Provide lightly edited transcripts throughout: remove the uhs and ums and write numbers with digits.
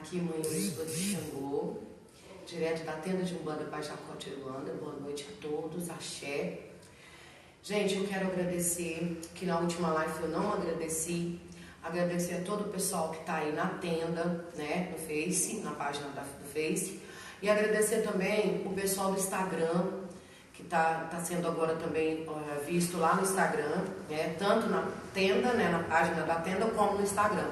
Aqui, mãe, eu estou de Xangô, direto da tenda de Umbanda para Jacotiruanda. Boa noite a todos, axé. Gente, eu quero agradecer, que na última live eu não agradeci. Agradecer a todo o pessoal que está aí na tenda, né, no Face, na página do Face. E agradecer também o pessoal do Instagram, que tá sendo agora também visto lá no Instagram, né, tanto na tenda, né, na página da tenda, como no Instagram.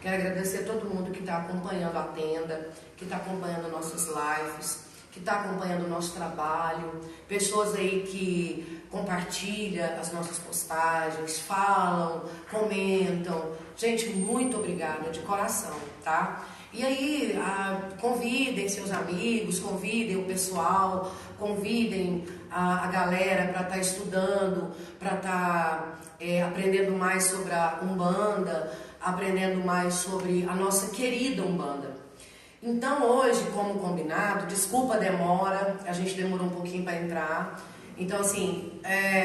Quero agradecer a todo mundo que está acompanhando a tenda, que está acompanhando nossas lives, que está acompanhando o nosso trabalho, pessoas aí que compartilham as nossas postagens, falam, comentam. Gente, muito obrigada de coração, tá? E aí, convidem seus amigos, convidem o pessoal, convidem a galera para estar estudando, para estar aprendendo mais sobre a Umbanda, aprendendo mais sobre a nossa querida Umbanda. Então hoje, como combinado, desculpa a demora, a gente demorou um pouquinho para entrar. Então assim,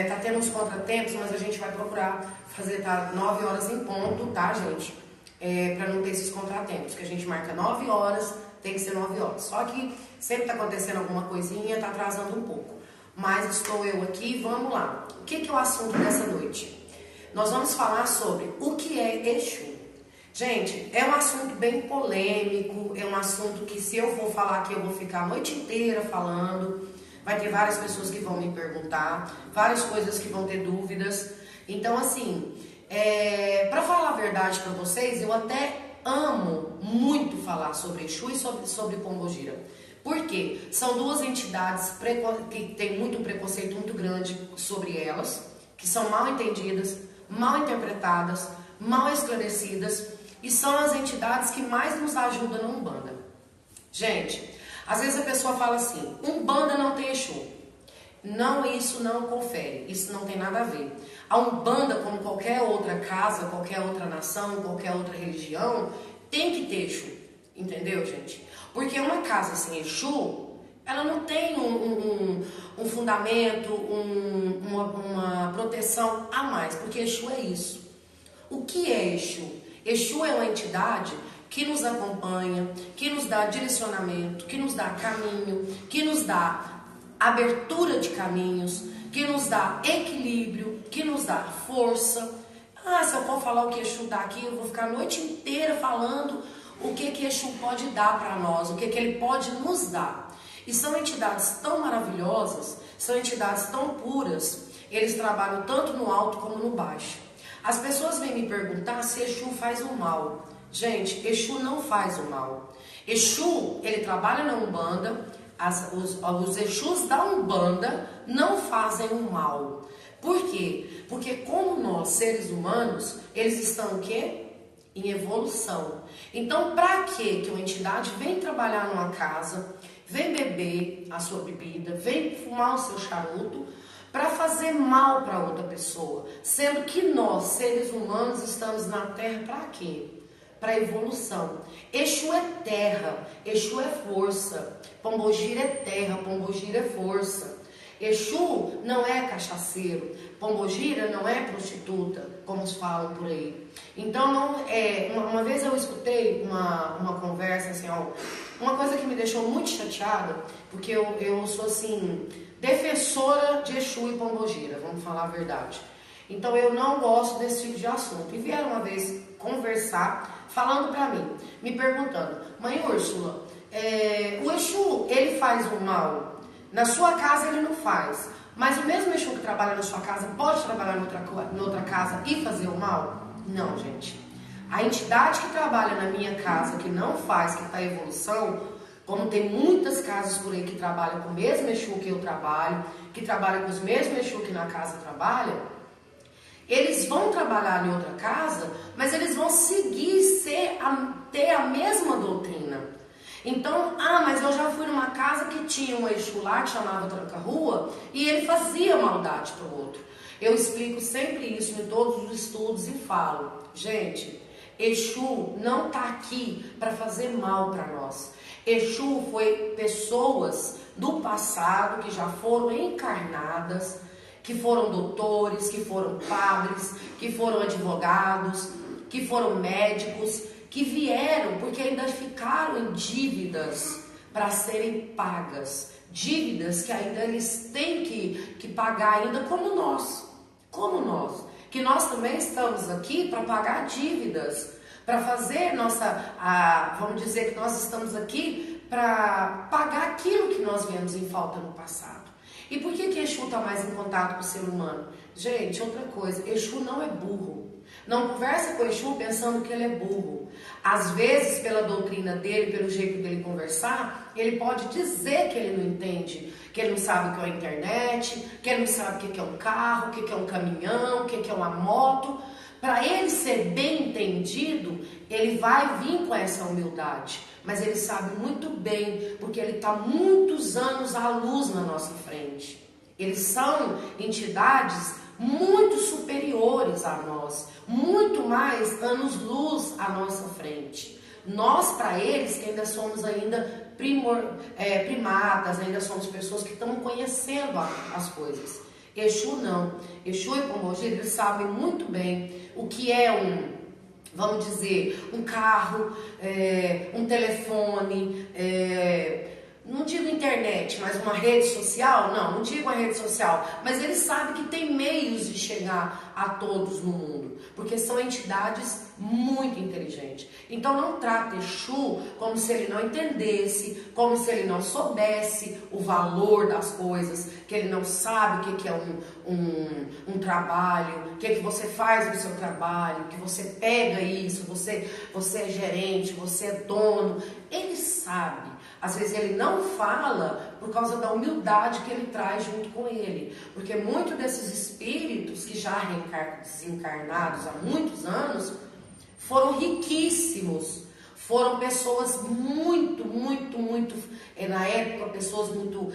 tá tendo uns contratempos, mas a gente vai procurar fazer 9 horas em ponto, tá, gente? Para não ter esses contratempos, que a gente marca 9 horas, tem que ser 9 horas. Só que sempre tá acontecendo alguma coisinha, tá atrasando um pouco. Mas estou eu aqui, vamos lá. O que é o assunto dessa noite? Nós vamos falar sobre o que é Exu. Gente, é um assunto bem polêmico, é um assunto que se eu for falar aqui eu vou ficar a noite inteira falando, vai ter várias pessoas que vão me perguntar, várias coisas que vão ter dúvidas. Então assim, para falar a verdade para vocês, eu até amo muito falar sobre Exu e sobre Pombogira. Por quê? São duas entidades que têm muito preconceito muito grande sobre elas, que são mal entendidas, mal interpretadas, mal esclarecidas, e são as entidades que mais nos ajudam na Umbanda. Gente, às vezes a pessoa fala assim, Umbanda não tem Exu. Não, isso não confere, isso não tem nada a ver. A Umbanda, como qualquer outra casa, qualquer outra nação, qualquer outra religião, tem que ter Exu, entendeu, gente? Porque uma casa sem Exu, ela não tem um fundamento, uma proteção a mais, porque Exu é isso. O que é Exu? Exu é uma entidade que nos acompanha, que nos dá direcionamento, que nos dá caminho, que nos dá abertura de caminhos, que nos dá equilíbrio, que nos dá força. Se eu for falar o que Exu dá aqui, eu vou ficar a noite inteira falando o que Exu pode dar para nós, o que ele pode nos dar. E são entidades tão maravilhosas, são entidades tão puras, eles trabalham tanto no alto como no baixo. As pessoas vêm me perguntar se Exu faz o mal. Gente, Exu não faz o mal. Exu, ele trabalha na Umbanda, os Exus da Umbanda não fazem o mal. Por quê? Porque como nós, seres humanos, eles estão o quê? Em evolução. Então, para que uma entidade vem trabalhar numa casa, vem beber a sua bebida, vem fumar o seu charuto, para fazer mal para outra pessoa, sendo que nós, seres humanos, estamos na Terra para quê? Para evolução. Exu é terra, Exu é força, Pombogira é terra, Pombogira é força. Exu não é cachaceiro, Pombogira não é prostituta, como se falam por aí. Então, uma vez eu escutei uma conversa, assim, uma coisa que me deixou muito chateada, porque eu sou assim, defensora de Exu e Pombogira, vamos falar a verdade. Então eu não gosto desse tipo de assunto. E vieram uma vez conversar, falando pra mim, me perguntando, mãe Úrsula, o Exu, ele faz o mal? Na sua casa ele não faz, mas o mesmo Exu que trabalha na sua casa pode trabalhar em outra casa e fazer o mal? Não, gente. A entidade que trabalha na minha casa, que não faz, que está em evolução, como tem muitas casas por aí que trabalham com o mesmo Exu que eu trabalho, que trabalham com os mesmos Exu que na casa trabalha, eles vão trabalhar em outra casa, mas eles vão seguir ter a mesma doutrina. Então, mas eu já fui numa casa que tinha um Exu lá que chamava Tranca-Rua e ele fazia maldade para o outro. Eu explico sempre isso em todos os estudos e falo, gente, Exu não está aqui para fazer mal para nós. Exu foi pessoas do passado que já foram encarnadas, que foram doutores, que foram padres, que foram advogados, que foram médicos, que vieram porque ainda ficaram em dívidas para serem pagas. Dívidas que ainda eles têm que pagar ainda como nós. Que nós também estamos aqui para pagar dívidas, para fazer vamos dizer que nós estamos aqui para pagar aquilo que nós viemos em falta no passado. E por que Exu está mais em contato com o ser humano? Gente, outra coisa, Exu não é burro. Não conversa com Exu pensando que ele é burro. Às vezes, pela doutrina dele, pelo jeito dele conversar, ele pode dizer que ele não entende, que ele não sabe o que é a internet, que ele não sabe o que é um carro, o que é um caminhão, o que é uma moto. Para ele ser bem entendido, ele vai vir com essa humildade. Mas ele sabe muito bem, porque ele está muitos anos à luz na nossa frente. Eles são entidades muito superiores a nós, muito mais anos-luz à nossa frente. Nós, para eles, ainda somos primatas, ainda somos pessoas que estão conhecendo as coisas. Exu não. Exu e Pombogira, eles sabem muito bem o que é vamos dizer, um carro, um telefone, não digo internet, mas uma rede social, não digo uma rede social, mas eles sabem que tem meios de chegar a todos no mundo, porque são entidades muito inteligentes. Então não trata Exu como se ele não entendesse, como se ele não soubesse o valor das coisas, que ele não sabe o que é um trabalho, o que você faz no seu trabalho, que você pega isso, você é gerente, você é dono. Ele sabe. Às vezes ele não fala por causa da humildade que ele traz junto com ele. Porque muitos desses espíritos que já desencarnados há muitos anos foram riquíssimos. Foram pessoas muito, na época, pessoas muito,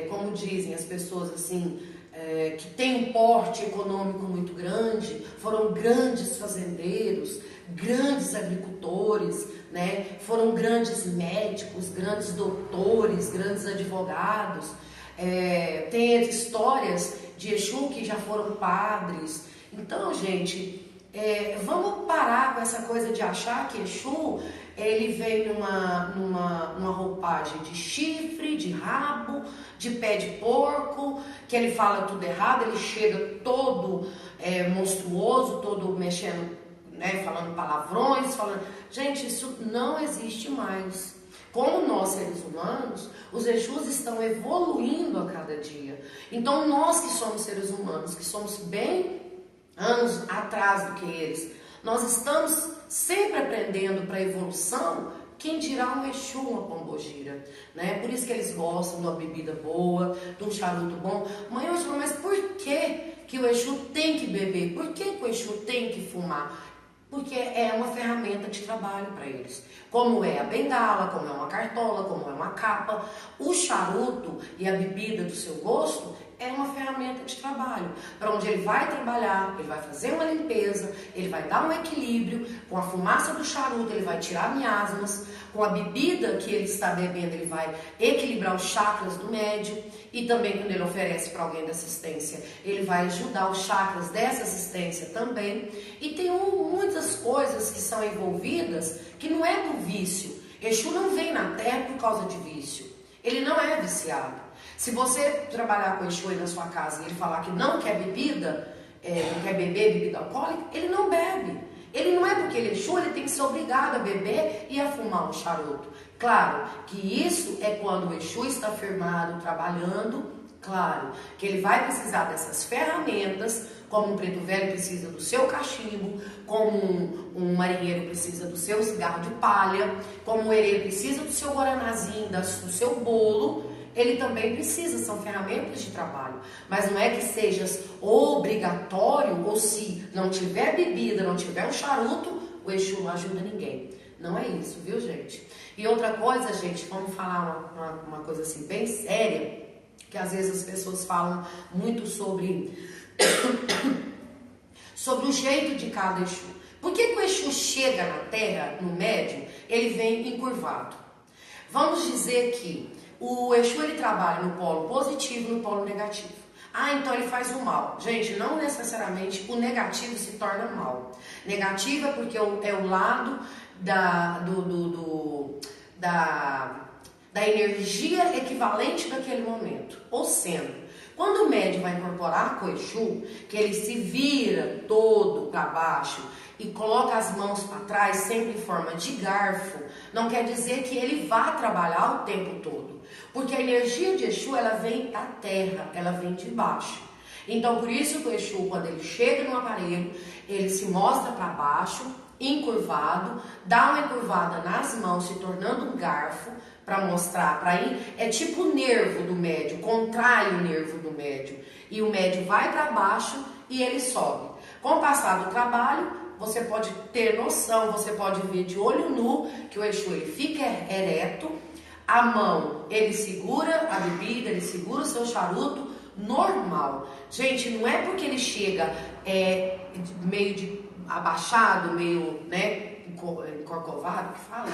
como dizem as pessoas assim, que têm um porte econômico muito grande, foram grandes fazendeiros, grandes agricultores, né? Foram grandes médicos, grandes doutores, grandes advogados. Tem histórias de Exu que já foram padres. Então, gente, vamos parar com essa coisa de achar que Exu ele vem numa roupagem de chifre, de rabo, de pé de porco, que ele fala tudo errado, ele chega todo monstruoso, todo mexendo, né, falando palavrões, Gente, isso não existe mais. Como nós, seres humanos, os Exus estão evoluindo a cada dia. Então, nós que somos seres humanos, que somos bem anos atrás do que eles, nós estamos sempre aprendendo para a evolução. Quem dirá um Exu, uma Pombogira, né? Por isso que eles gostam de uma bebida boa, de um charuto bom. Mãe, eu falo, mas por que o Exu tem que beber? Por que o Exu tem que fumar? Porque é uma ferramenta de trabalho para eles. Como é a bengala, como é uma cartola, como é uma capa. O charuto e a bebida do seu gosto é uma ferramenta de trabalho. Para onde ele vai trabalhar, ele vai fazer uma limpeza, ele vai dar um equilíbrio. Com a fumaça do charuto, ele vai tirar miasmas. Com a bebida que ele está bebendo, ele vai equilibrar os chakras do médium. E também quando ele oferece para alguém da assistência, ele vai ajudar os chakras dessa assistência também. E tem muitas coisas que são envolvidas que não é do vício. Exu não vem na Terra por causa de vício. Ele não é viciado. Se você trabalhar com Exu aí na sua casa e ele falar que não quer bebida, não quer beber bebida alcoólica, ele não bebe. Ele não é porque ele é Exu, ele tem que ser obrigado a beber e a fumar um charuto. Claro que isso é quando o Exu está firmado, trabalhando. Claro que ele vai precisar dessas ferramentas, como um preto velho precisa do seu cachimbo, como um marinheiro precisa do seu cigarro de palha, como um herdeiro precisa do seu guaranazinho, do seu bolo. Ele também precisa, são ferramentas de trabalho. Mas não é que seja obrigatório, ou se não tiver bebida, não tiver um charuto, o Exu não ajuda ninguém. Não é isso, viu, gente? E outra coisa, gente, vamos falar uma coisa assim bem séria, que às vezes as pessoas falam muito sobre o jeito de cada Exu. Por que o Exu chega na Terra, no médium, ele vem encurvado? Vamos dizer que o Exu ele trabalha no polo positivo e no polo negativo. Ah, então ele faz o mal. Gente, não necessariamente o negativo se torna mal. Negativo é porque é o lado da energia equivalente daquele momento. Ou sendo, quando o médium vai incorporar com o Exu, que ele se vira todo para baixo e coloca as mãos para trás, sempre em forma de garfo, não quer dizer que ele vá trabalhar o tempo todo. Porque a energia de Exu, ela vem da terra, ela vem de baixo. Então, por isso que o Exu, quando ele chega no aparelho, ele se mostra para baixo, encurvado, dá uma encurvada nas mãos, se tornando um garfo, para mostrar, é tipo o nervo do médium, contrai o nervo do médium. E o médium vai para baixo e ele sobe. Com o passar do trabalho, você pode ter noção, você pode ver de olho nu que o Exu ele fica ereto, a mão ele segura a bebida, ele segura o seu charuto normal. Gente, não é porque ele chega meio abaixado, meio encorcovado, que fala,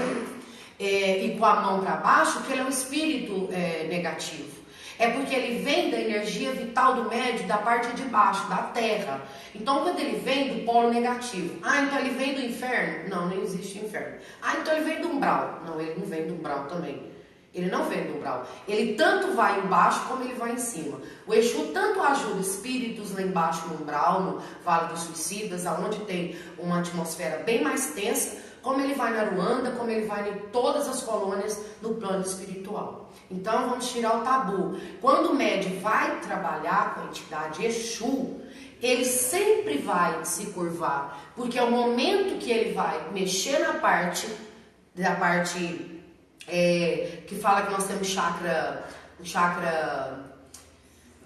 e com a mão para baixo, que ele é um espírito negativo. É porque ele vem da energia vital do médium da parte de baixo, da terra. Então, quando ele vem do polo negativo, então ele vem do inferno? Não, nem existe inferno. Então ele vem do umbral? Não, ele não vem do umbral também. Ele não vem do umbral. Ele tanto vai embaixo como ele vai em cima. O Exu tanto ajuda espíritos lá embaixo no umbral, no Vale dos Suicidas, onde tem uma atmosfera bem mais tensa, como ele vai na Aruanda, como ele vai em todas as colônias do plano espiritual. Então vamos tirar o tabu. Quando o médium vai trabalhar com a entidade Exu, ele sempre vai se curvar, porque é o momento que ele vai mexer na parte que fala que nós temos o chakra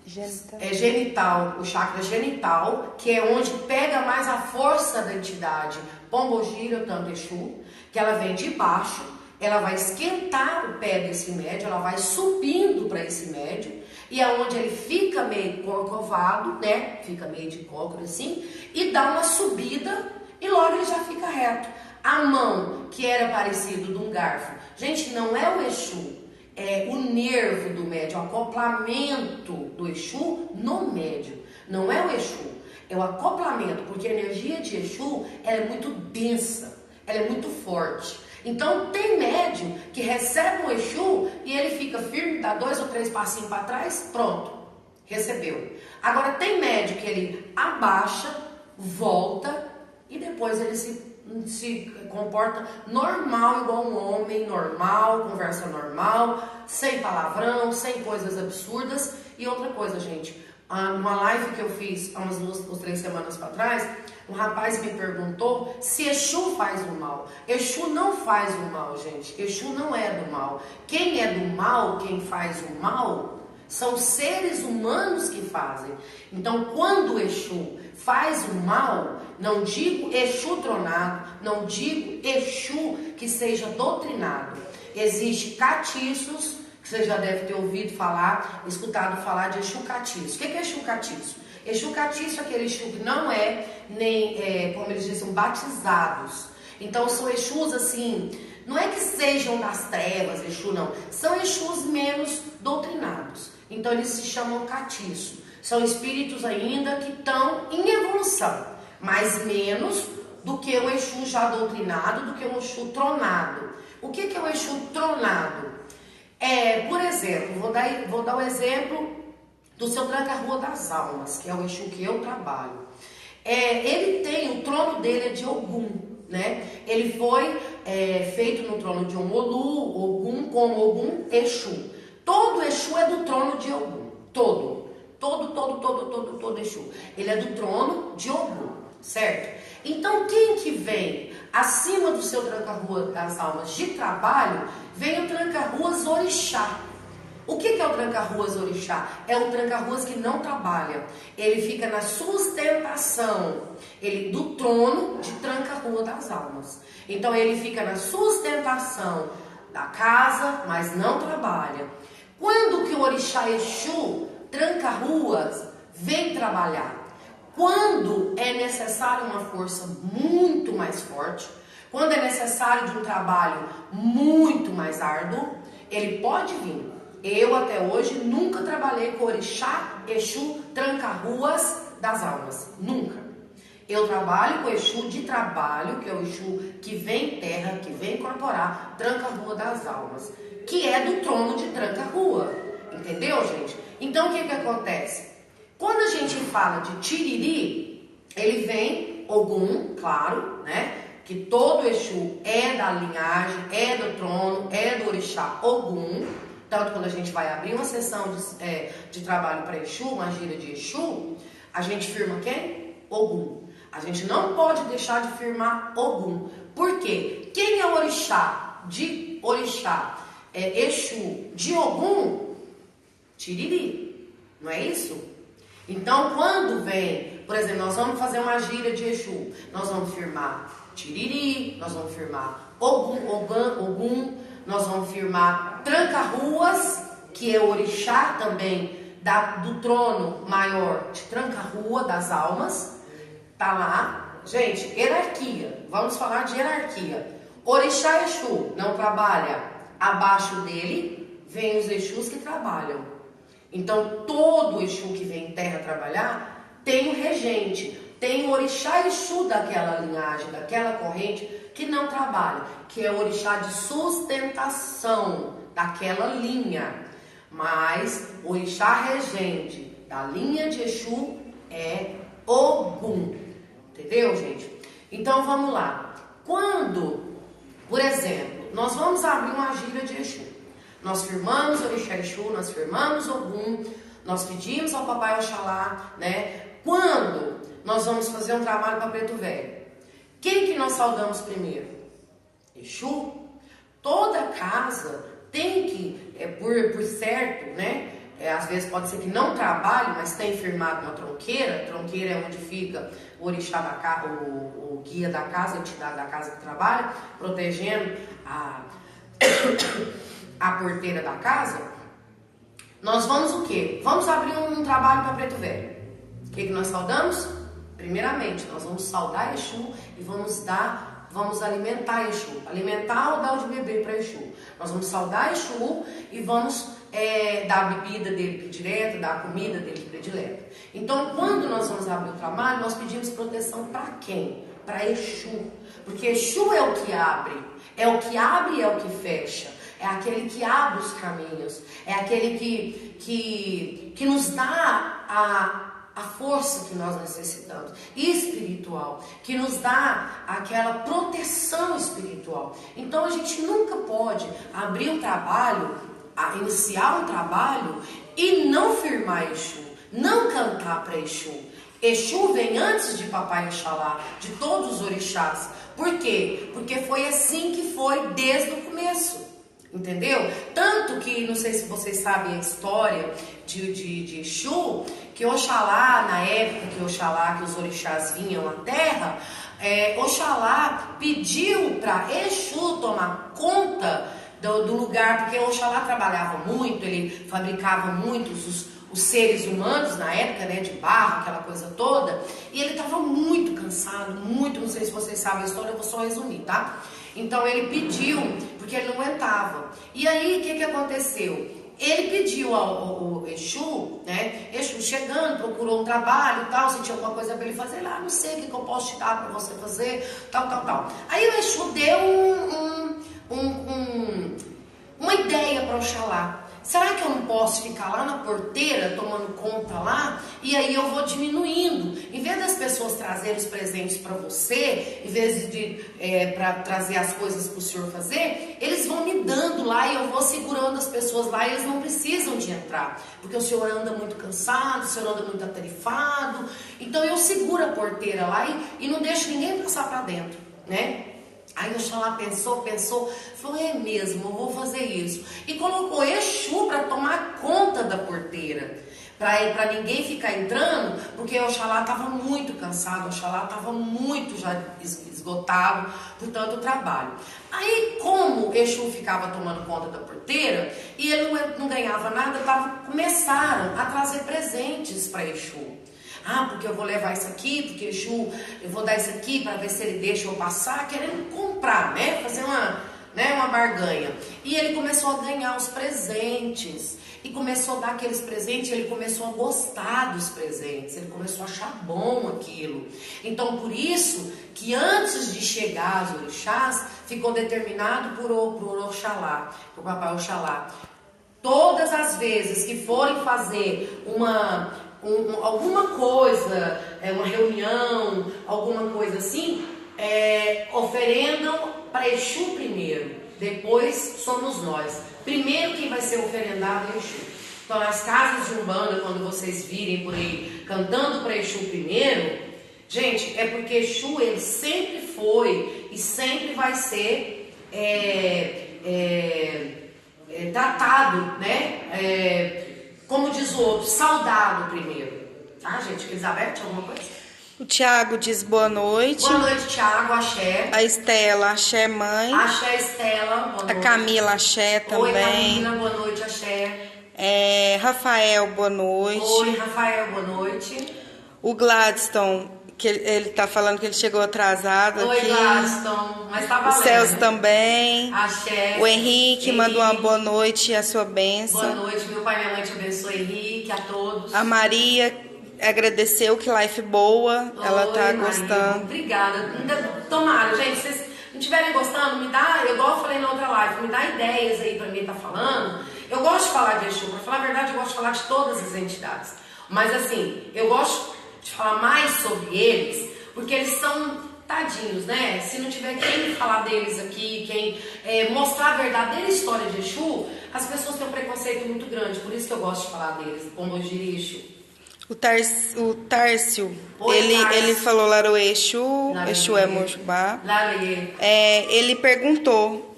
genital, o chakra genital, que é onde pega mais a força da entidade Pombogira, tanto Exu, que ela vem de baixo, ela vai esquentar o pé desse médium, ela vai subindo para esse médium, e é onde ele fica meio corcovado, né? Fica meio de cócora assim, e dá uma subida, e logo ele já fica reto. A mão, que era parecido de um garfo, gente, não é o Exu, é o nervo do médium, o acoplamento do Exu no médium. Não é o Exu, é o acoplamento, porque a energia de Exu ela é muito densa, ela é muito forte. Então tem médium que recebe um Exu e ele fica firme, dá 2 ou 3 passinhos para trás, pronto, recebeu. Agora tem médium que ele abaixa, volta e depois ele se comporta normal, igual um homem normal, conversa normal, sem palavrão, sem coisas absurdas. E outra coisa, gente, numa live que eu fiz há umas 2 ou 3 semanas para trás, um rapaz me perguntou se Exu faz o mal. Exu não faz o mal, gente. Exu não é do mal. Quem é do mal, quem faz o mal, são seres humanos que fazem. Então, quando o Exu faz o mal, não digo Exu tronado, não digo Exu que seja doutrinado. Existem catiços, que você já deve ter ouvido falar, escutado falar de Exu catiço. O que é Exu catiço? Exu catiço é aquele Exu que não nem, como eles dizem, batizados. Então são Exus assim, não é que sejam das trevas, Exu não, são Exus menos doutrinados. Então eles se chamam catiço. São espíritos ainda que estão em evolução, mas menos do que o Exu já doutrinado, do que o Exu tronado. O que é o Exu tronado? Por exemplo, vou dar o exemplo do seu Tranca-Rua das Almas, que é o Exu que eu trabalho. Ele tem, o trono dele é de Ogum, né? Ele foi feito no trono de Omolu, Ogum, como Ogum Exu. Todo Exu é do trono de Ogum, todo Exu. Ele é do trono de Ogum, certo? Então quem que vem acima do seu Tranca-Rua das Almas de trabalho, vem o Tranca-Ruas Orixá. O que é o Tranca-Ruas Orixá? É o Tranca-Ruas que não trabalha. Ele fica na sustentação, do trono de Tranca-Rua das Almas. Então ele fica na sustentação da casa, mas não trabalha. Quando que o Orixá Exu, Tranca-Ruas, vem trabalhar? Quando é necessário uma força muito mais forte, quando é necessário de um trabalho muito mais árduo, ele pode vir. Eu até hoje nunca trabalhei com orixá, Exu, tranca-ruas das almas. Nunca. Eu trabalho com Exu de trabalho, que é o Exu que vem em terra, que vem incorporar, tranca-rua das almas, que é do trono de tranca-rua. Entendeu, gente? Então, o que acontece? Quando a gente fala de Tiriri, ele vem, Ogum, claro, né? Que todo Exu é da linhagem, é do trono, é do orixá Ogum. Tanto quando a gente vai abrir uma sessão de trabalho para Exu, uma gíria de Exu, a gente firma quem? Ogum. A gente não pode deixar de firmar Ogum. Por quê? Quem é orixá de orixá? Exu de Ogum? Tiriri. Não é isso? Então, quando vem, por exemplo, nós vamos fazer uma gíria de Exu, nós vamos firmar Tiriri, nós vamos firmar Ogum, nós vamos firmar tranca-ruas, que é o orixá também do trono maior de tranca-rua das almas. Tá lá, gente, hierarquia. Vamos falar de hierarquia. Orixá Exu não trabalha, abaixo dele vem os Exus que trabalham. Então, todo Exu que vem em terra trabalhar tem o regente, tem o orixá Exu daquela linhagem, daquela corrente que não trabalha, que é o orixá de sustentação daquela linha. Mas o orixá regente da linha de Exu é Ogum. Entendeu, gente? Então, vamos lá. Quando, por exemplo, nós vamos abrir uma gíria de Exu, nós firmamos orixá Exu, nós firmamos Ogum, nós pedimos ao Papai Oxalá, né? Quando nós vamos fazer um trabalho para Preto Velho, quem que nós saudamos primeiro? Exu. Toda casa tem que, por certo, né? Às vezes pode ser que não trabalhe, mas tem firmado uma tronqueira. Tronqueira é onde fica o orixá da casa, o guia da casa, a entidade da casa que trabalha, protegendo a porteira da casa. Nós vamos o quê? Vamos abrir um trabalho para Preto Velho. O que nós saudamos? Primeiramente, nós vamos saudar Exu e vamos alimentar Exu. Alimentar ou dar o de beber para Exu. Nós vamos saudar Exu e vamos dar a bebida dele predileta, dar a comida dele predileta. Então, quando nós vamos abrir o trabalho, nós pedimos proteção para quem? Para Exu. Porque Exu é o que abre. É o que abre e é o que fecha. É aquele que abre os caminhos. É aquele que nos dá a força que nós necessitamos, espiritual, que nos dá aquela proteção espiritual. Então a gente nunca pode abrir um trabalho, iniciar um trabalho e não firmar Exu, não cantar para Exu. Exu vem antes de Papai Oxalá, de todos os orixás. Por quê? Porque foi assim que foi desde o começo. Entendeu? Tanto que, não sei se vocês sabem a história de Exu, que Oxalá, na época que os orixás vinham à terra, Oxalá pediu para Exu tomar conta do lugar, porque Oxalá trabalhava muito, ele fabricava muitos os seres humanos na época, né, de barro, aquela coisa toda, e ele estava muito cansado, não sei se vocês sabem a história, eu vou só resumir, tá? Então ele pediu, porque ele não aguentava. E aí, o que aconteceu? Ele pediu ao Exu, né? Exu chegando, procurou um trabalho e tal, se tinha alguma coisa para ele fazer lá, não sei o que eu posso te dar para você fazer, tal. Aí o Exu deu uma ideia para Oxalá. Será que eu não posso ficar lá na porteira tomando conta lá? E aí eu vou diminuindo. Em vez das pessoas trazerem os presentes para você, em vez de para trazer as coisas para o senhor fazer, eles vão me dando lá e eu vou segurando as pessoas lá e eles não precisam de entrar. Porque o senhor anda muito cansado, o senhor anda muito atarefado. Então eu seguro a porteira lá e não deixo ninguém passar para dentro, né? Aí o Oxalá pensou, falou, é mesmo, eu vou fazer isso. E colocou Exu para tomar conta da porteira, para ninguém ficar entrando, porque o Oxalá estava muito cansado, o Oxalá estava muito já esgotado por tanto trabalho. Aí, como Exu ficava tomando conta da porteira, e ele não ganhava nada, começaram a trazer presentes para Exu. Porque eu vou levar isso aqui, porque Exu, eu vou dar isso aqui para ver se ele deixa eu passar, querendo comprar, né? Fazer uma uma barganha. E ele começou a ganhar os presentes. E começou a dar aqueles presentes, ele começou a gostar dos presentes, ele começou a achar bom aquilo. Então, por isso que antes de chegar aos orixás, ficou determinado por Oxalá, por Papai Oxalá. Todas as vezes que forem fazer alguma coisa, uma reunião, alguma coisa assim, oferendam para Exu primeiro, depois somos nós. Primeiro quem vai ser oferendado é Exu. Então nas casas de Umbanda, quando vocês virem por aí cantando para Exu primeiro, gente, é porque Exu ele sempre foi e sempre vai ser tratado, né? Como diz o outro, saudado primeiro. Tá, gente? Elizabeth, alguma coisa? O Tiago diz boa noite. Boa noite, Tiago, axé. A Estela, axé mãe. Axé, Estela, boa noite. A Camila, axé também. Oi, Camila, boa noite, axé. Rafael, boa noite. Oi, Rafael, boa noite. O Gladstone, que ele tá falando que ele chegou atrasado. Oi, aqui. Gladstone, mas tá valendo. O Celso também. Axé. O Henrique mandou uma boa noite e a sua bênção. Boa noite, meu pai e minha mãe te abençoe, Henrique, a todos. A Maria agradeceu, que life boa, ela tá Maria, gostando. Obrigada. Tomara, gente, se vocês não estiverem gostando, me dá, igual eu falei na outra live, me dá ideias aí pra mim estar falando. Eu gosto de falar de Exu, pra falar a verdade, eu gosto de falar de todas as entidades. Mas assim, eu gosto de falar mais sobre eles, porque eles são tadinhos, né? Se não tiver quem falar deles aqui, quem mostrar a verdadeira história de Exu, as pessoas têm um preconceito muito grande, por isso que eu gosto de falar deles, Pombogira Exu. O Tárcio, Oi, ele falou Laroê Exu, Exu é Mojubá. Ele perguntou,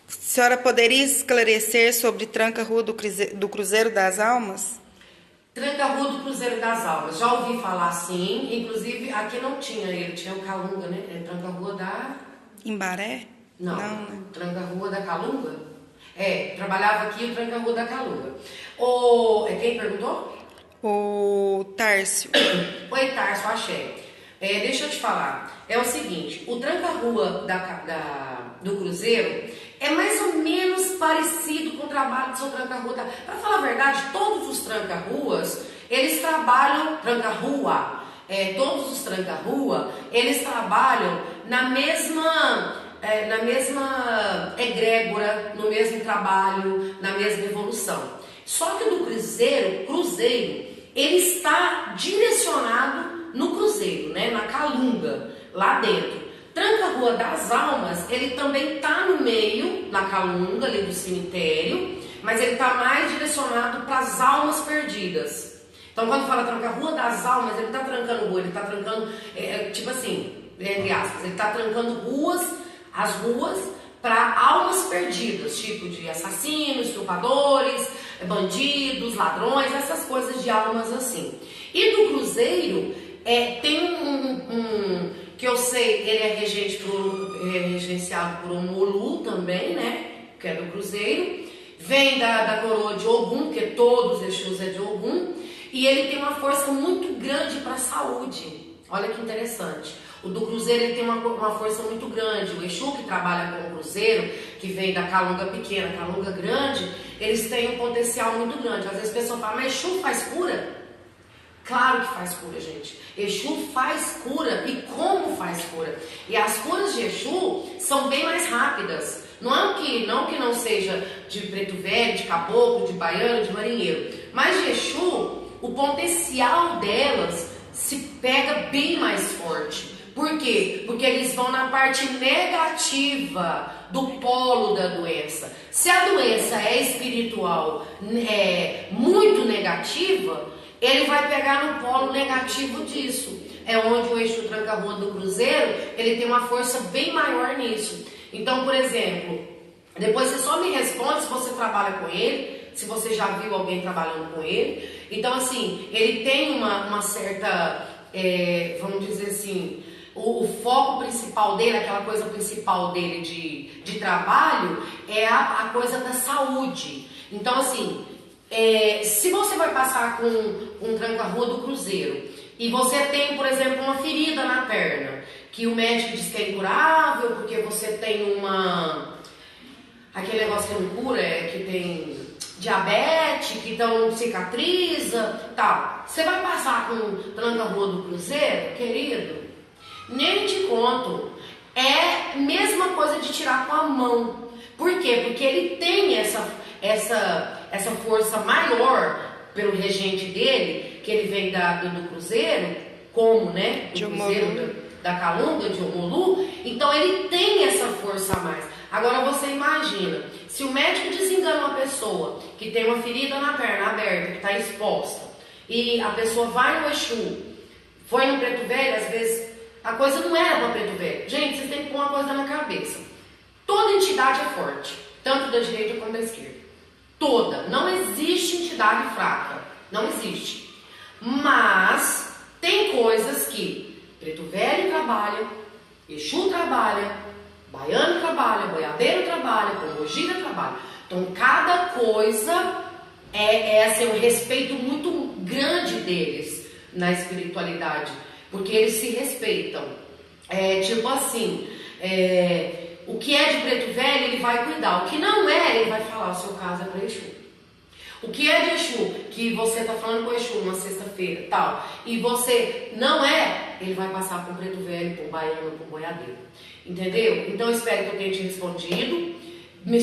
a senhora poderia esclarecer sobre Tranca-Rua do Cruzeiro das Almas? Tranca-Rua do Cruzeiro das Almas, já ouvi falar sim, inclusive aqui não tinha ele, tinha o Calunga, né? Tranca-Rua da... Embaré? Não, né? Tranca-Rua da Calunga? Trabalhava aqui o Tranca-Rua da Calunga. Quem perguntou? O Tárcio. Oi, Tárcio, axé. Deixa eu te falar. É o seguinte, o tranca-rua do Cruzeiro é mais ou menos parecido com o trabalho do seu tranca-rua. Para falar a verdade, todos os tranca-ruas, eles trabalham, todos os tranca-rua, eles trabalham na mesma egrégora, no mesmo trabalho, na mesma evolução. Só que o do Cruzeiro, ele está direcionado no Cruzeiro, né? Na Calunga, lá dentro. Tranca-Rua das Almas, ele também está no meio, na Calunga, ali do cemitério, mas ele está mais direcionado para as almas perdidas. Então, quando fala Tranca-Rua das Almas, ele está trancando rua, ele está trancando, tipo assim, entre aspas, ele está trancando as ruas para almas perdidas, tipo de assassinos, estupradores, bandidos, ladrões, essas coisas de almas assim. E do Cruzeiro, tem um que eu sei, ele é regenciado por um Molu também, né? Que é do Cruzeiro. Vem da coroa de Ogum, porque todos os Exus é de Ogum. E ele tem uma força muito grande para a saúde. Olha que interessante. O do Cruzeiro ele tem uma força muito grande. O Exu que trabalha com o Cruzeiro, que vem da Calunga pequena, Calunga grande, eles têm um potencial muito grande. Às vezes a pessoa fala, mas Exu faz cura? Claro que faz cura, gente. Exu faz cura. E como faz cura? E as curas de Exu são bem mais rápidas. Não que não seja de preto velho, de caboclo, de baiano, de marinheiro. Mas de Exu, o potencial delas se pega bem mais forte. Por quê? Porque eles vão na parte negativa do polo da doença. Se a doença é espiritual, muito negativa, ele vai pegar no polo negativo disso. É onde o Exu Tranca-Rua do Cruzeiro, ele tem uma força bem maior nisso. Então, por exemplo, depois você só me responde se você trabalha com ele, se você já viu alguém trabalhando com ele. Então, assim, ele tem uma certa, vamos dizer assim, o foco principal dele, aquela coisa principal dele de trabalho, é a coisa da saúde. Então, assim, se você vai passar com um tranca-rua do Cruzeiro e você tem, por exemplo, uma ferida na perna, que o médico diz que é incurável, porque você tem aquele negócio que não cura, que tem diabetes, que então cicatriza, tal. Você vai passar com tranca-rua do Cruzeiro, querido? Nem te conto. É a mesma coisa de tirar com a mão. Por quê? Porque ele tem essa força maior pelo regente dele, que ele vem do Cruzeiro, como, né? Do Cruzeiro da Calunga, de Omolu. Então ele tem essa força a mais. Agora você imagina, se o médico desengana uma pessoa que tem uma ferida na perna aberta, que está exposta, e a pessoa vai no Exu, foi no Preto Velho, às vezes a coisa não era para Preto Velho. Gente, vocês têm que pôr uma coisa na cabeça. Toda entidade é forte, tanto da direita quanto da esquerda. Toda. Não existe entidade fraca. Não existe. Mas tem coisas que Preto Velho trabalha, Exu trabalha, Baiano trabalha, Boiadeiro trabalha, Pombogira trabalha. Então cada coisa é assim, um respeito muito grande deles na espiritualidade. Porque eles se respeitam. Tipo assim, o que é de Preto Velho, ele vai cuidar. O que não é, ele vai falar, o seu caso é para Exu. O que é de Exu, que você está falando com Exu uma sexta-feira, tal, e você não é, ele vai passar para o Preto Velho, para o Baiano, para o Boiadeiro. Entendeu? Então eu espero que eu tenha te respondido.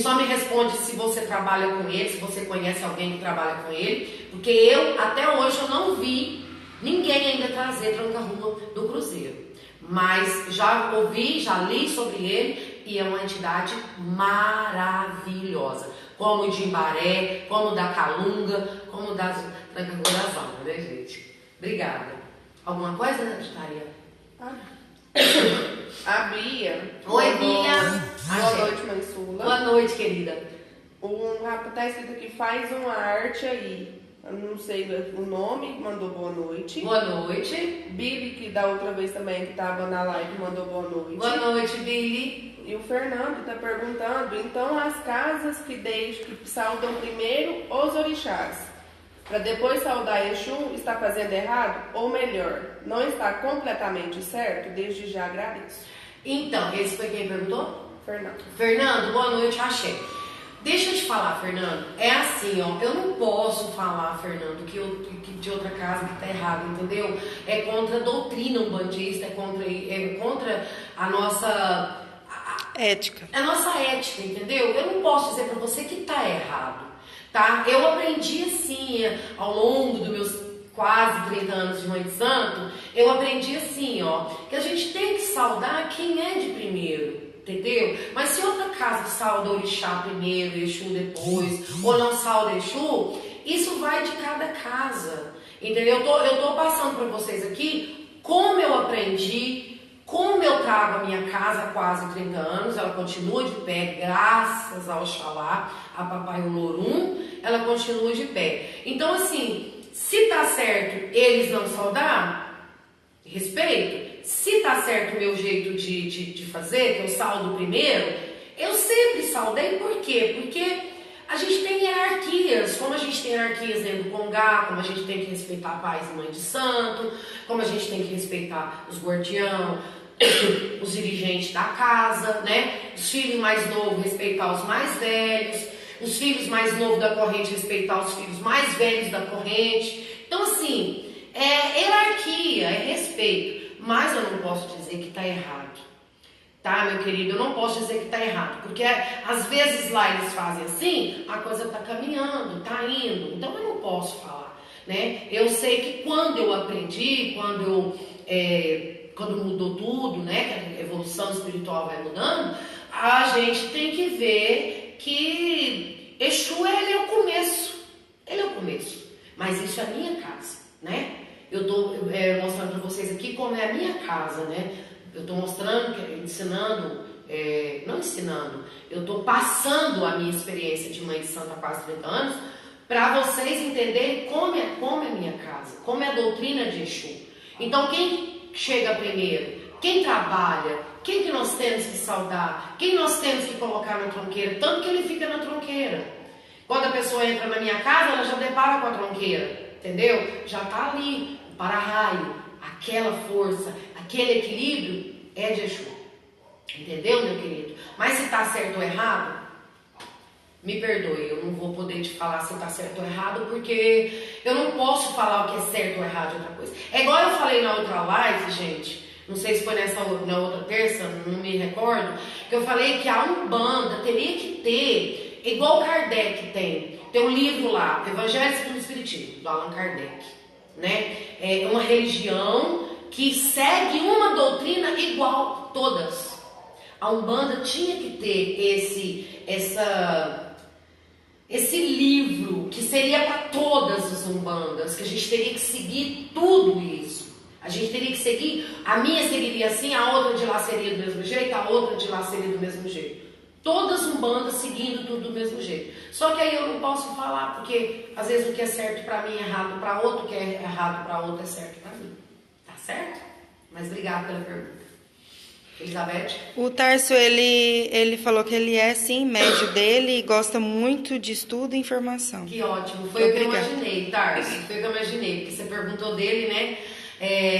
Só me responde se você trabalha com ele, se você conhece alguém que trabalha com ele. Porque eu, até hoje, eu não vi ninguém ainda trazer tranca-rua do Cruzeiro. Mas já ouvi, já li sobre ele e é uma entidade maravilhosa. Como o de Imbaré, como o da Calunga, como o das tranca-rua das almas, né, gente? Obrigada. Alguma coisa, né, Titaria? A Bia. Oi, Bia. Boa noite, Mãe Sula. Boa noite, querida. Um rapaz tá escrito aqui, faz uma arte aí. Eu não sei o nome, mandou boa noite. Boa noite. Billy, que da outra vez também que tava na live, mandou boa noite. Boa noite, Billy. E o Fernando tá perguntando, então as casas que saudam primeiro os orixás, para depois saudar Exu, está fazendo errado? Ou melhor, não está completamente certo? Desde já agradeço. Então, esse foi quem perguntou? Fernando. Fernando, boa noite, axé. Deixa eu te falar, Fernando, é assim, ó, eu não posso falar, Fernando, que de outra casa que tá errado, entendeu? É contra a doutrina umbandista, é contra a nossa ética. A nossa ética, entendeu? Eu não posso dizer pra você que tá errado, tá? Eu aprendi assim, ao longo dos meus quase 30 anos de Mãe de Santo, eu aprendi assim, ó, que a gente tem que saudar quem é de primeiro. Entendeu? Mas se outra casa salda orixá primeiro, Exu depois, ou não salda Exu, isso vai de cada casa. Entendeu? Eu tô passando para vocês aqui como eu aprendi, como eu trago a minha casa há quase 30 anos, ela continua de pé, graças ao Oxalá, a Papai Olorum, ela continua de pé. Então assim, se tá certo eles não saudar, respeito. Se tá certo o meu jeito de fazer, que eu saldo primeiro, eu sempre saudei. Por quê? Porque a gente tem hierarquias, como a gente tem hierarquias dentro do Congá, como a gente tem que respeitar pais e mãe de santo, como a gente tem que respeitar os guardiãos, os dirigentes da casa, né? Os filhos mais novos respeitar os mais velhos, os filhos mais novos da corrente respeitar os filhos mais velhos da corrente. Então assim, é hierarquia, é respeito. Mas eu não posso dizer que está errado, tá, meu querido? Eu não posso dizer que está errado, porque às vezes lá eles fazem assim, a coisa está caminhando, está indo, então eu não posso falar, né? Eu sei que quando eu aprendi, quando mudou tudo, né, que a evolução espiritual vai mudando, a gente tem que ver que Exu, ele é o começo, mas isso é a minha casa, né? Eu estou mostrando para vocês aqui como é a minha casa, né? Eu estou mostrando, ensinando, não ensinando, eu estou passando a minha experiência de Mãe de Santo há quase 30 anos para vocês entenderem como é a minha casa, como é a doutrina de Exu. Então, quem chega primeiro? Quem trabalha? Quem que nós temos que saudar? Quem nós temos que colocar na tronqueira? Tanto que ele fica na tronqueira. Quando a pessoa entra na minha casa, ela já depara com a tronqueira. Entendeu? Já está ali, o para-raio, aquela força, aquele equilíbrio é de Exu. Entendeu, meu querido? Mas se está certo ou errado, me perdoe, eu não vou poder te falar se tá certo ou errado, porque eu não posso falar o que é certo ou errado de outra coisa. É igual eu falei na outra live, gente, não sei se foi na outra terça, não me recordo, que eu falei que a Umbanda teria que ter, igual Kardec tem um livro lá, Evangelho segundo o Espiritismo, do Allan Kardec, né? É uma religião que segue uma doutrina igual todas. A Umbanda tinha que ter esse livro que seria para todas as Umbandas, que a gente teria que seguir tudo isso. A gente teria que seguir, a minha seguiria assim, a outra de lá seria do mesmo jeito, a outra de lá seria do mesmo jeito. Todas as Umbandas seguindo tudo do mesmo jeito. Só que aí eu não posso falar, porque às vezes o que é certo para mim é errado para outro, o que é errado para outro é certo para mim. Tá certo? Mas obrigada pela pergunta. Elizabeth? O Tarso, ele falou que ele é, sim, médio dele e gosta muito de estudo e informação. Que ótimo. Foi o que eu imaginei, Tarso. Foi o que eu imaginei, porque você perguntou dele, né?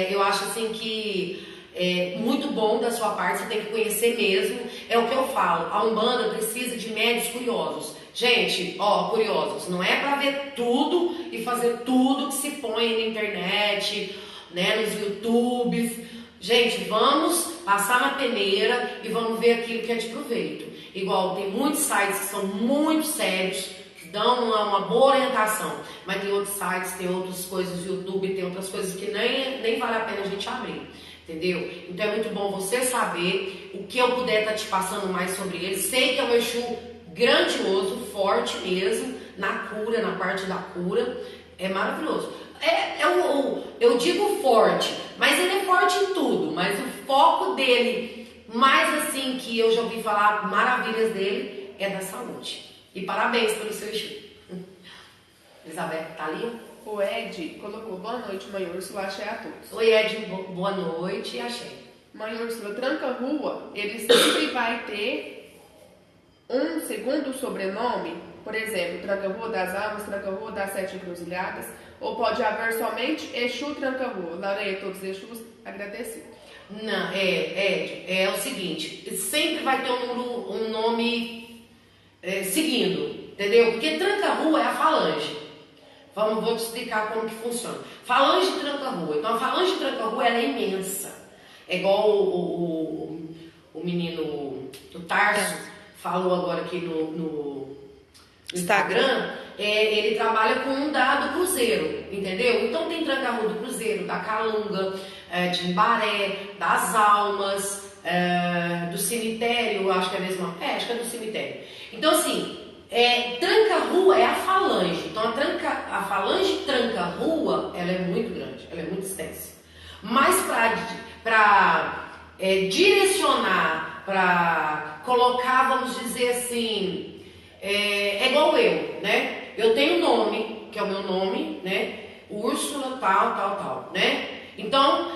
Eu acho assim que é muito bom da sua parte, você tem que conhecer mesmo. É o que eu falo, a Umbanda precisa de médios curiosos. Gente, curiosos, não é para ver tudo e fazer tudo que se põe na internet, né, nos YouTubes. Gente, vamos passar na peneira e vamos ver aquilo que é de proveito. Igual tem muitos sites que são muito sérios, que dão uma boa orientação, mas tem outros sites, tem outras coisas no YouTube, tem outras coisas que nem vale a pena a gente abrir. Entendeu? Então é muito bom você saber o que eu puder estar te passando mais sobre ele. Sei que é um Exu grandioso, forte mesmo, na cura, na parte da cura. É maravilhoso. Eu digo forte, mas ele é forte em tudo. Mas o foco dele, mais assim que eu já ouvi falar maravilhas dele, é da saúde. E parabéns pelo seu Exu. Elizabeth, tá ali? O Ed colocou boa noite, mãe Úrsula, axé a todos. Oi, Ed, boa noite, axé. Mãe Úrsula, Tranca-Rua, ele sempre vai ter um segundo sobrenome, por exemplo, Tranca-Rua das Almas, Tranca-Rua das Sete Encruzilhadas, ou pode haver somente Exu Tranca-Rua. Lareia todos os Exus, agradecido. Não, Ed, é o seguinte, sempre vai ter um nome seguindo, entendeu? Porque Tranca-Rua é a falange. Vou te explicar como que funciona. Falange de Tranca-Rua. Então a falange de Tranca-Rua ela é imensa. É igual o menino, o Tarso, falou agora aqui no Instagram. Ele trabalha com um do Cruzeiro, entendeu? Então tem Tranca-Rua do Cruzeiro, da Calunga, de Imbaré, das Almas, do cemitério, acho que é a mesma. Acho que é do cemitério. Então assim, Tranca-Rua é a falange. Então a falange Tranca-Rua, ela é muito grande, ela é muito extensa. Mas para direcionar, para colocar, vamos dizer assim, é igual eu, né? Eu tenho um nome, que é o meu nome, né? Úrsula, tal, né? Então,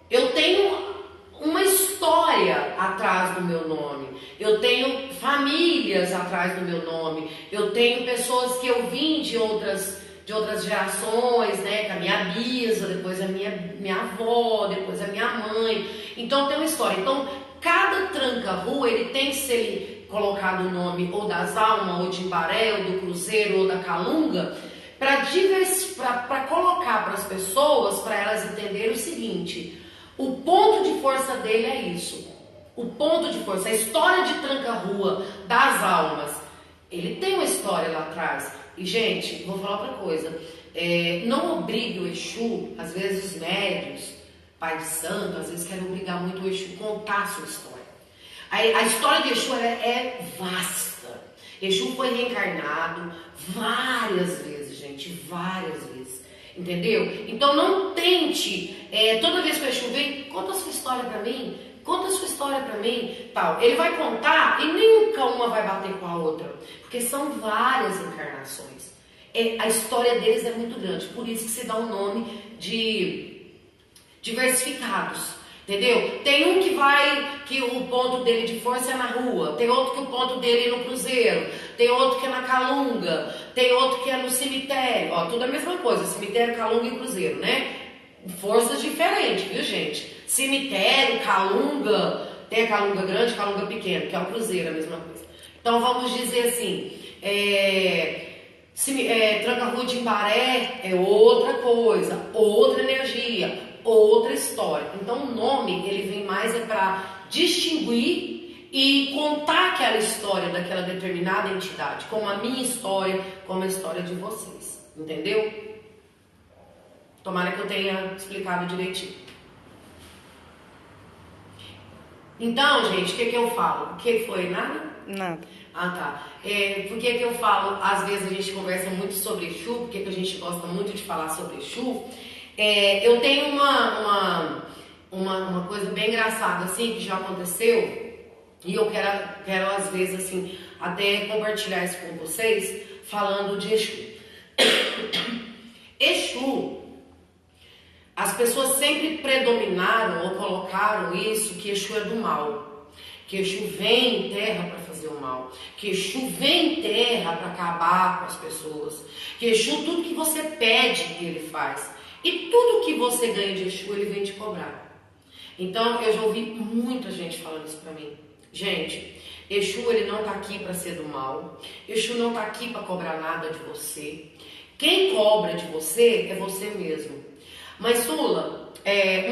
eu tenho uma história atrás do meu nome. Eu tenho famílias atrás do meu nome. Eu tenho pessoas que eu vim de outras gerações, né? Com a minha bisa, depois a minha avó, depois a minha mãe. Então tem uma história. Então cada Tranca-Rua ele tem que ser colocado o nome ou das Almas, ou de Imbaré, ou do Cruzeiro, ou da Calunga, para colocar para as pessoas, para elas entenderem o seguinte: o ponto de força dele é isso. O ponto de força, a história de Tranca-Rua das Almas, ele tem uma história lá atrás. E, gente, vou falar outra coisa. Não obrigue o Exu, às vezes os médios, pai de santo, às vezes querem obrigar muito o Exu a contar a sua história. A história de Exu é vasta. Exu foi reencarnado várias vezes, gente, várias vezes. Entendeu? Então não tente, toda vez que o Exu vem, conta a sua história pra mim. Conta a sua história pra mim, tal. Ele vai contar e nunca uma vai bater com a outra, porque são várias encarnações. A história deles é muito grande, por isso que se dá o nome de diversificados, entendeu? Tem um que o ponto dele de força é na rua, tem outro que o ponto dele é no cruzeiro, tem outro que é na calunga, tem outro que é no cemitério, tudo a mesma coisa, cemitério, calunga e cruzeiro, né? Forças diferentes, viu, gente? Cemitério, calunga, tem a calunga grande e a calunga pequena, que é o cruzeiro, a mesma coisa. Então vamos dizer assim, tranca-rua de Imbaré é outra coisa, outra energia, outra história. Então o nome, ele vem mais para distinguir e contar aquela história daquela determinada entidade, como a minha história, como a história de vocês, entendeu? Tomara que eu tenha explicado direitinho. Então, gente, o que eu falo? O que foi? Nada? Nada. Ah, tá. Por que eu falo, às vezes a gente conversa muito sobre Exu, por que a gente gosta muito de falar sobre Exu? Eu tenho uma coisa bem engraçada, assim, que já aconteceu, e eu quero às vezes, assim, até compartilhar isso com vocês, falando de Exu. Exu, as pessoas sempre predominaram ou colocaram isso, que Exu é do mal. Que Exu vem em terra para fazer o mal. Que Exu vem em terra para acabar com as pessoas. Que Exu, tudo que você pede, ele faz. E tudo que você ganha de Exu, ele vem te cobrar. Então, eu já ouvi muita gente falando isso para mim. Gente, Exu, ele não está aqui para ser do mal. Exu não está aqui para cobrar nada de você. Quem cobra de você é você mesmo. Mas, Sula,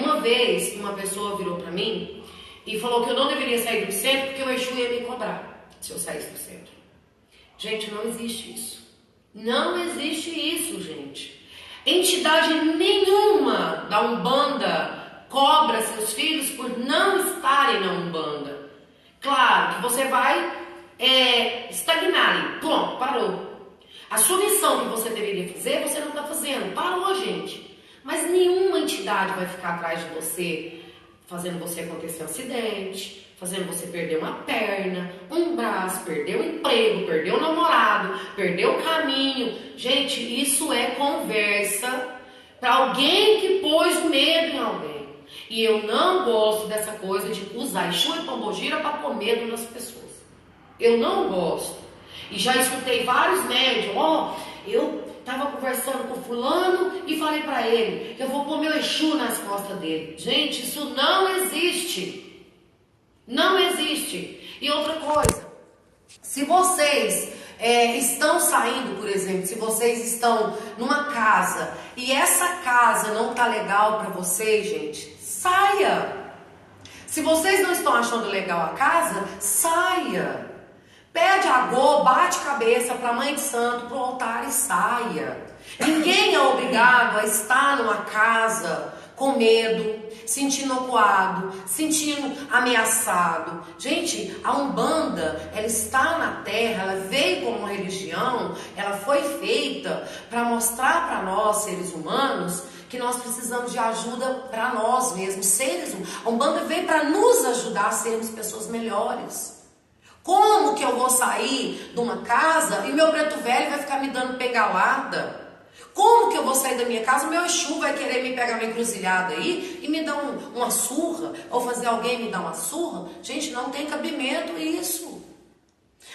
uma vez uma pessoa virou para mim e falou que eu não deveria sair do centro porque o Exu ia me cobrar se eu saísse do centro. Gente, não existe isso. Não existe isso, gente. Entidade nenhuma da Umbanda cobra seus filhos por não estarem na Umbanda. Claro que você vai estagnar ali. Pronto, parou. A sua missão que você deveria fazer, você não está fazendo. Parou, gente. Mas nenhuma entidade vai ficar atrás de você, fazendo você acontecer um acidente, fazendo você perder uma perna, um braço, perder o emprego, perder o namorado, perder o caminho. Gente, isso é conversa para alguém que pôs medo em alguém. E eu não gosto dessa coisa de usar Exu e Pombogira para pôr medo nas pessoas. Eu não gosto. E já escutei vários médiums, eu estava conversando com fulano e falei para ele que eu vou pôr meu Exu nas costas dele. Gente, isso não existe. Não existe. E outra coisa, se vocês estão saindo, por exemplo, se vocês estão numa casa e essa casa não tá legal para vocês, gente, saia. Se vocês não estão achando legal a casa, saia. Pede agô, bate cabeça para a mãe de santo, para o altar e saia. Ninguém é obrigado a estar numa casa com medo, sentindo acuado, sentindo ameaçado. Gente, a Umbanda, ela está na Terra, ela veio como uma religião, ela foi feita para mostrar para nós, seres humanos, que nós precisamos de ajuda para nós mesmos, seres humanos. A Umbanda veio para nos ajudar a sermos pessoas melhores. Como que eu vou sair de uma casa e meu preto velho vai ficar me dando pegalada? Como que eu vou sair da minha casa e meu Exu vai querer me pegar uma encruzilhada aí e me dar uma surra? Ou fazer alguém me dar uma surra? Gente, não tem cabimento isso.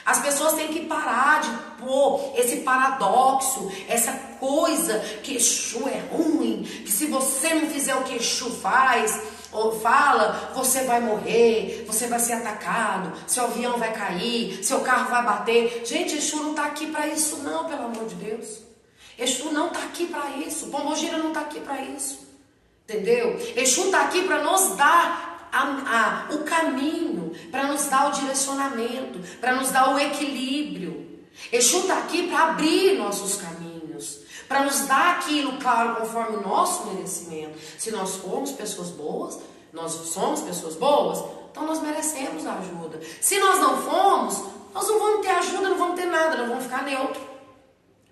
As pessoas têm que parar de pôr esse paradoxo, essa coisa que Exu é ruim, que se você não fizer o que Exu faz ou fala, você vai morrer, você vai ser atacado, seu avião vai cair, seu carro vai bater. Gente, Exu não está aqui para isso não, pelo amor de Deus. Exu não está aqui para isso, Pombogira não está aqui para isso, entendeu? Exu está aqui para nos dar o caminho, para nos dar o direcionamento, para nos dar o equilíbrio. Exu está aqui para abrir nossos caminhos, para nos dar aquilo, claro, conforme o nosso merecimento. Se nós formos pessoas boas, nós somos pessoas boas, então nós merecemos a ajuda. Se nós não formos, nós não vamos ter ajuda, não vamos ter nada, nós vamos ficar neutro.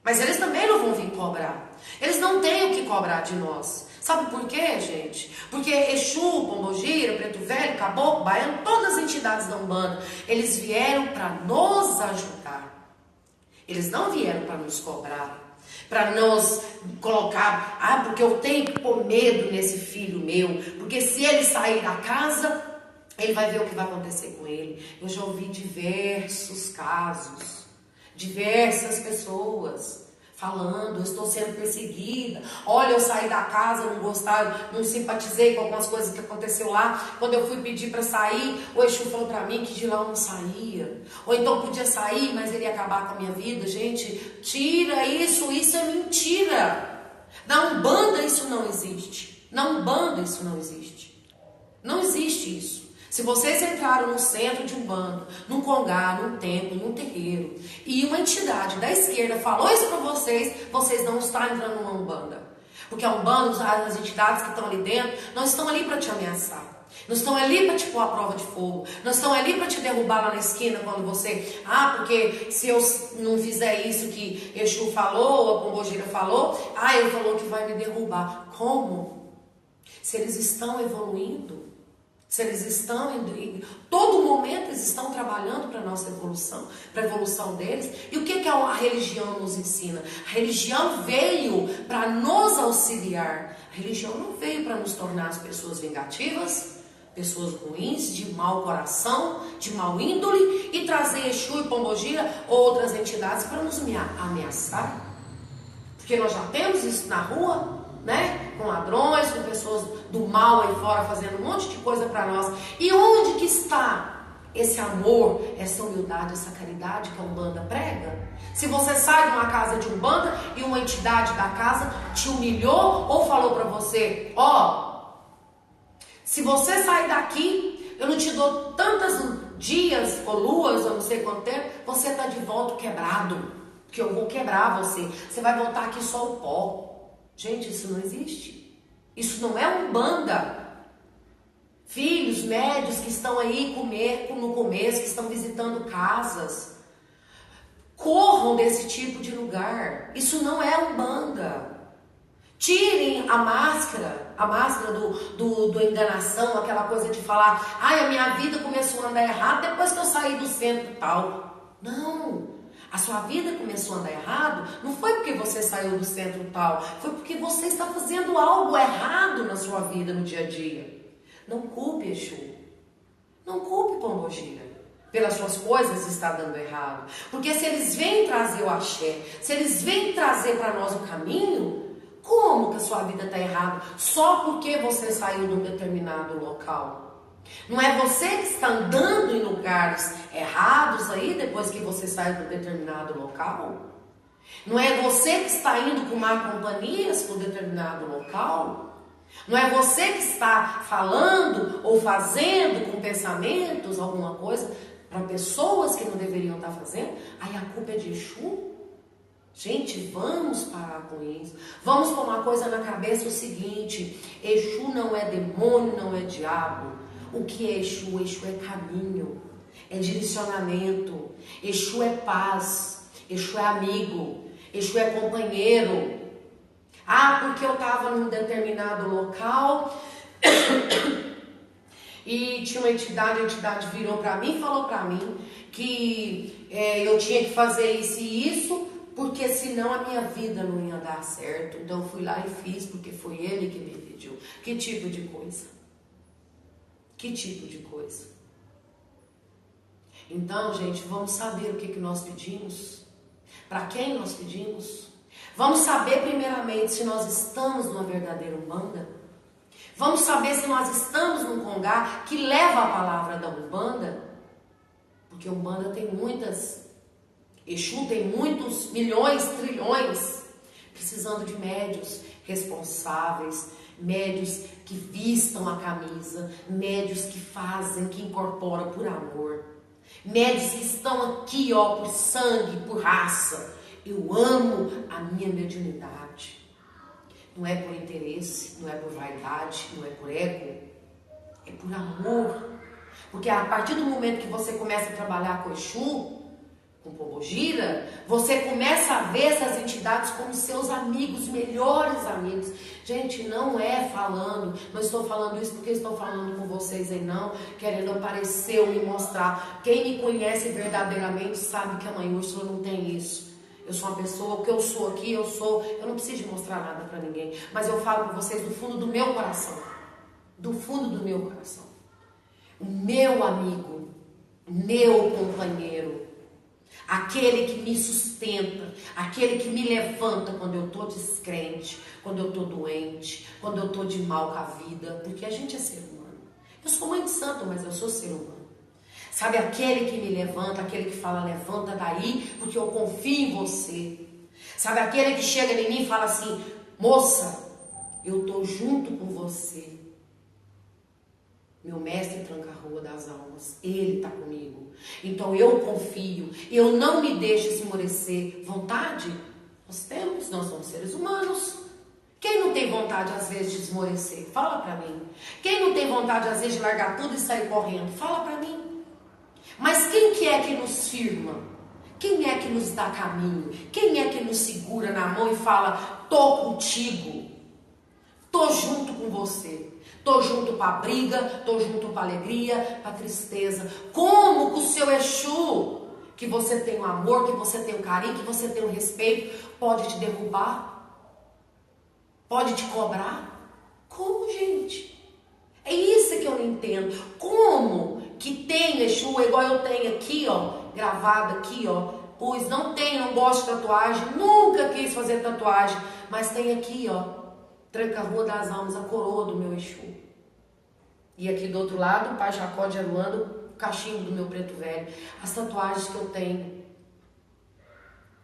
Mas eles também não vão vir cobrar. Eles não têm o que cobrar de nós. Sabe por quê, gente? Porque Exu, Pombogira, Preto Velho, Caboclo, Baiano, todas as entidades da Umbanda, eles vieram para nos ajudar. Eles não vieram para nos cobrar, para nos colocar, porque eu tenho que pôr medo nesse filho meu, porque se ele sair da casa, ele vai ver o que vai acontecer com ele. Eu já ouvi diversos casos, diversas pessoas falando, eu estou sendo perseguida. Olha, eu saí da casa, não gostava, não simpatizei com algumas coisas que aconteceu lá. Quando eu fui pedir para sair, o Exu falou para mim que de lá eu não saía. Ou então podia sair, mas ele ia acabar com a minha vida. Gente, tira isso, isso é mentira. Na Umbanda isso não existe. Na Umbanda isso não existe. Não existe isso. Se vocês entraram no centro de Umbanda, num congá, num templo, num terreiro, e uma entidade da esquerda falou isso para vocês, vocês não estão entrando numa Umbanda. Porque a Umbanda, as entidades que estão ali dentro, não estão ali para te ameaçar. Não estão ali para te pôr a prova de fogo. Não estão ali para te derrubar lá na esquina quando você... porque se eu não fizer isso que Exu falou, ou a Pombogira falou, ele falou que vai me derrubar. Como? Se eles estão evoluindo, se eles estão em todo momento eles estão trabalhando para a nossa evolução, para a evolução deles. E o que a religião nos ensina? A religião veio para nos auxiliar. A religião não veio para nos tornar as pessoas vingativas, pessoas ruins, de mau coração, de mau índole, e trazer Exu e Pombogira ou outras entidades para nos ameaçar. Porque nós já temos isso na rua, né? Com ladrões, com pessoas do mal aí fora fazendo um monte de coisa para nós. E onde que está esse amor, essa humildade, essa caridade que a Umbanda prega? Se você sai de uma casa de Umbanda e uma entidade da casa te humilhou ou falou para você, se você sair daqui, eu não te dou tantos dias ou luas, eu não sei quanto tempo, você tá de volta quebrado, que eu vou quebrar você. Você vai voltar aqui só o pó. Gente, isso não existe. Isso não é Umbanda. Filhos, médios que estão aí no começo, que estão visitando casas, corram desse tipo de lugar. Isso não é Umbanda. Tirem a máscara do enganação, aquela coisa de falar, a minha vida começou a andar errado depois que eu saí do centro tal. Não. A sua vida começou a andar errado, não foi porque você saiu do centro tal, foi porque você está fazendo algo errado na sua vida no dia a dia. Não culpe Exu, não culpe Pombogira pelas suas coisas está dando errado. Porque se eles vêm trazer o axé, se eles vêm trazer para nós o caminho, como que a sua vida está errada? Só porque você saiu de um determinado local. Não é você que está andando em lugares errados aí depois que você saiu de um determinado local? Não é você que está indo com má companhias para um determinado local? Não é você que está falando ou fazendo com pensamentos alguma coisa para pessoas que não deveriam estar fazendo? Aí a culpa é de Exu? Gente, vamos parar com isso. Vamos pôr uma coisa na cabeça, o seguinte: Exu não é demônio, não é diabo. O que é Exu? Exu é caminho, é direcionamento. Exu é paz, Exu é amigo, Exu é companheiro. Porque eu estava num determinado local e tinha uma entidade, a entidade virou para mim e falou para mim que eu tinha que fazer isso e isso, porque senão a minha vida não ia dar certo. Então eu fui lá e fiz, porque foi ele que me pediu. Que tipo de coisa? Que tipo de coisa? Então, gente, vamos saber o que nós pedimos. Para quem nós pedimos? Vamos saber primeiramente se nós estamos numa verdadeira Umbanda. Vamos saber se nós estamos num congá que leva a palavra da Umbanda. Porque Umbanda tem muitas, Exu tem muitos milhões, trilhões, precisando de médios responsáveis, médios que vistam a camisa, médios que fazem, que incorporam por amor, médios que estão aqui, por sangue, por raça. Eu amo a minha mediunidade. Não é por interesse, não é por vaidade, não é por ego, é por amor. Porque a partir do momento que você começa a trabalhar com Exu, com Pombogira, você começa a ver essas entidades como seus amigos, melhores amigos. Gente, não é falando, não estou falando isso porque estou falando com vocês aí não, querendo aparecer ou me mostrar. Quem me conhece verdadeiramente sabe que a Mãe Úrsula não tem isso. Eu sou uma pessoa, o que eu sou aqui, eu não preciso de mostrar nada para ninguém, mas eu falo para vocês do fundo do meu coração, do fundo do meu coração. O meu amigo, meu companheiro, aquele que me sustenta, aquele que me levanta quando eu estou descrente, quando eu estou doente, quando eu estou de mal com a vida, porque a gente é ser humano. Eu sou mãe de santo, mas eu sou ser humano. Sabe, aquele que me levanta, aquele que fala, levanta daí, porque eu confio em você. Sabe, aquele que chega em mim e fala assim, moça, eu estou junto com você. Meu mestre tranca a rua das almas, ele está comigo. Então eu confio, eu não me deixo esmorecer. Vontade? Nós temos, nós somos seres humanos. Quem não tem vontade às vezes de esmorecer? Fala para mim. Quem não tem vontade às vezes de largar tudo e sair correndo? Fala para mim. Mas quem que é que nos firma? Quem é que nos dá caminho? Quem é que nos segura na mão e fala, tô contigo, tô junto com você, tô junto para a briga, tô junto para a alegria, para a tristeza. Como que o seu Exu, que você tem o amor, que você tem o carinho, que você tem o respeito, pode te derrubar? Pode te cobrar? Como, gente? É isso que eu não entendo. Como que tem Exu, igual eu tenho aqui, ó, gravado aqui, ó, pois não tenho, não gosto de tatuagem, nunca quis fazer tatuagem, mas tem aqui, ó, tranca a rua das almas, a coroa do meu Exu. E aqui do outro lado, o Pai Jacó de Aruanda, o cachimbo do meu preto velho, as tatuagens que eu tenho.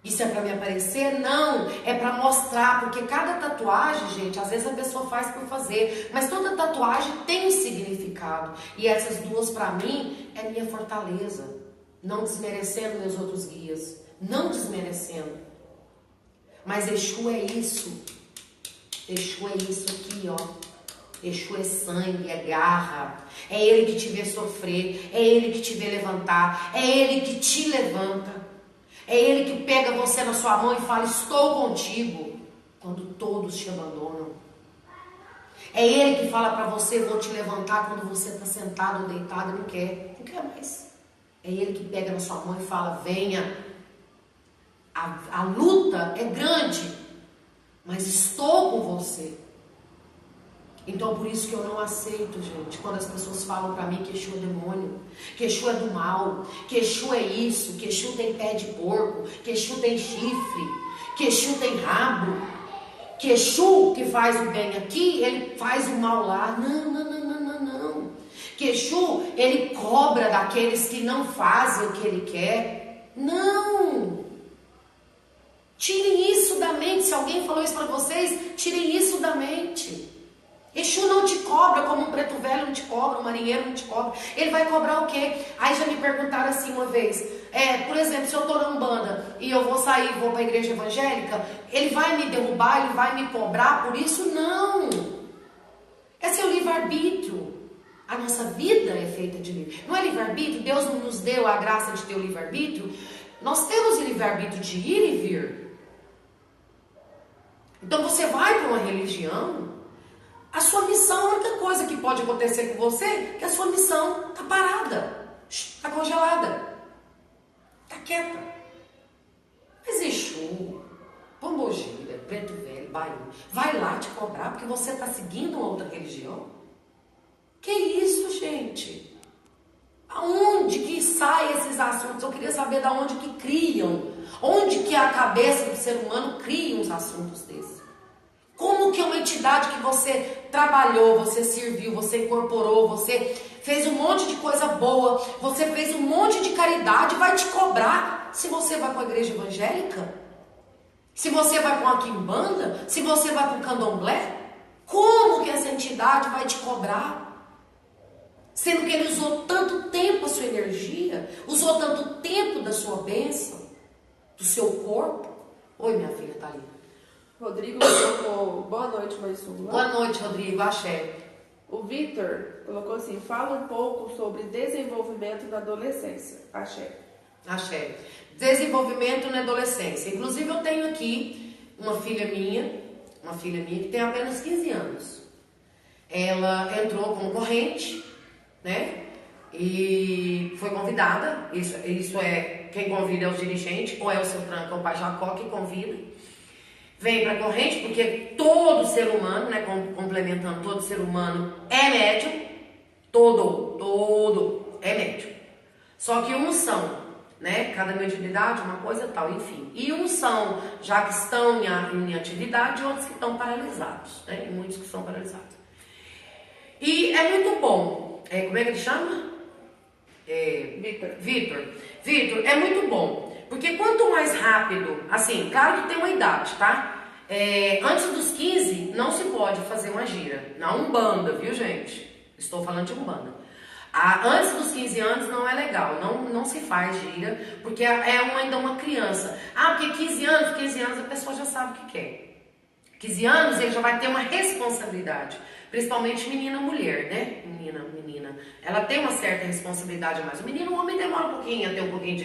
Isso é para me aparecer? Não, é para mostrar, porque cada tatuagem, gente, às vezes a pessoa faz por fazer, mas toda tatuagem tem um significado, e essas duas para mim é minha fortaleza, não desmerecendo meus outros guias, não desmerecendo, mas Exu é isso aqui, ó. Exu é sangue, é garra, é ele que te vê sofrer, é ele que te vê levantar, é ele que te levanta. É ele que pega você na sua mão e fala, estou contigo, quando todos te abandonam. É ele que fala para você, vou te levantar quando você está sentado ou deitado e não quer mais. É ele que pega na sua mão e fala, venha. A luta é grande, mas estou com você. Então por isso que eu não aceito, gente, quando as pessoas falam pra mim que Exu é demônio, que Exu é do mal, que Exu é isso, que Exu tem pé de porco, que Exu tem chifre, que Exu tem rabo, que Exu que faz o bem aqui, ele faz o mal lá. Não. Que Exu, ele cobra daqueles que não fazem o que ele quer. Não. Tirem isso da mente. Se alguém falou isso pra vocês, tirem isso da mente. Exu não te cobra como um preto velho não te cobra, um marinheiro não te cobra. Ele vai cobrar o quê? Aí já me perguntaram assim uma vez, por exemplo, se eu tô na Umbanda e eu vou sair, vou para a igreja evangélica, ele vai me derrubar, ele vai me cobrar por isso? Não! É seu livre-arbítrio. A nossa vida é feita de livre. Não é livre-arbítrio? Deus não nos deu a graça de ter o livre-arbítrio? Nós temos o livre-arbítrio de ir e vir. Então você vai para uma religião, a sua missão, a única coisa que pode acontecer com você é que a sua missão está parada, está congelada, está quieta. Mas Exu, Pombogira, Preto Velho, Baiú, vai lá te cobrar porque você está seguindo uma outra religião? Que isso, gente? Aonde que saem esses assuntos? Eu queria saber de onde que criam, onde que a cabeça do ser humano cria uns assuntos desses. Como que uma entidade que você trabalhou, você serviu, você incorporou, você fez um monte de coisa boa, você fez um monte de caridade, vai te cobrar se você vai para a igreja evangélica? Se você vai para uma quimbanda? Se você vai para um candomblé? Como que essa entidade vai te cobrar? Sendo que ele usou tanto tempo a sua energia, usou tanto tempo da sua bênção, do seu corpo. Oi, minha filha, tá ali. Rodrigo colocou, boa noite, Mãe Sula. Boa noite, Rodrigo, axé. O Vitor colocou assim, fala um pouco sobre desenvolvimento na adolescência. Axé. Axé. Desenvolvimento na adolescência. Inclusive eu tenho aqui uma filha minha que tem apenas 15 anos. Ela entrou concorrente, né? E foi convidada. Isso é, quem convida é o dirigente, ou é o seu tranca, ou o Pai Jacó que convida. Vem para a corrente, porque todo ser humano, né, complementando, todo ser humano é médium, todo é médium. Só que uns são né? Cada mediunidade, uma coisa tal, enfim. E uns são, já que estão em atividade, e outros que estão paralisados, né? E muitos que são paralisados. E é muito bom. Como é que ele chama? Vitor, é muito bom. Porque quanto mais rápido, assim, claro que tem uma idade, tá? Antes dos 15, não se pode fazer uma gira. Na Umbanda, viu, gente? Estou falando de Umbanda. Antes dos 15 anos não é legal, não se faz gira, porque ainda uma criança. Porque 15 anos a pessoa já sabe o que quer. 15 anos ele já vai ter uma responsabilidade, principalmente menina mulher, né? Menina, ela tem uma certa responsabilidade a mais. O menino, o homem demora um pouquinho a ter um pouquinho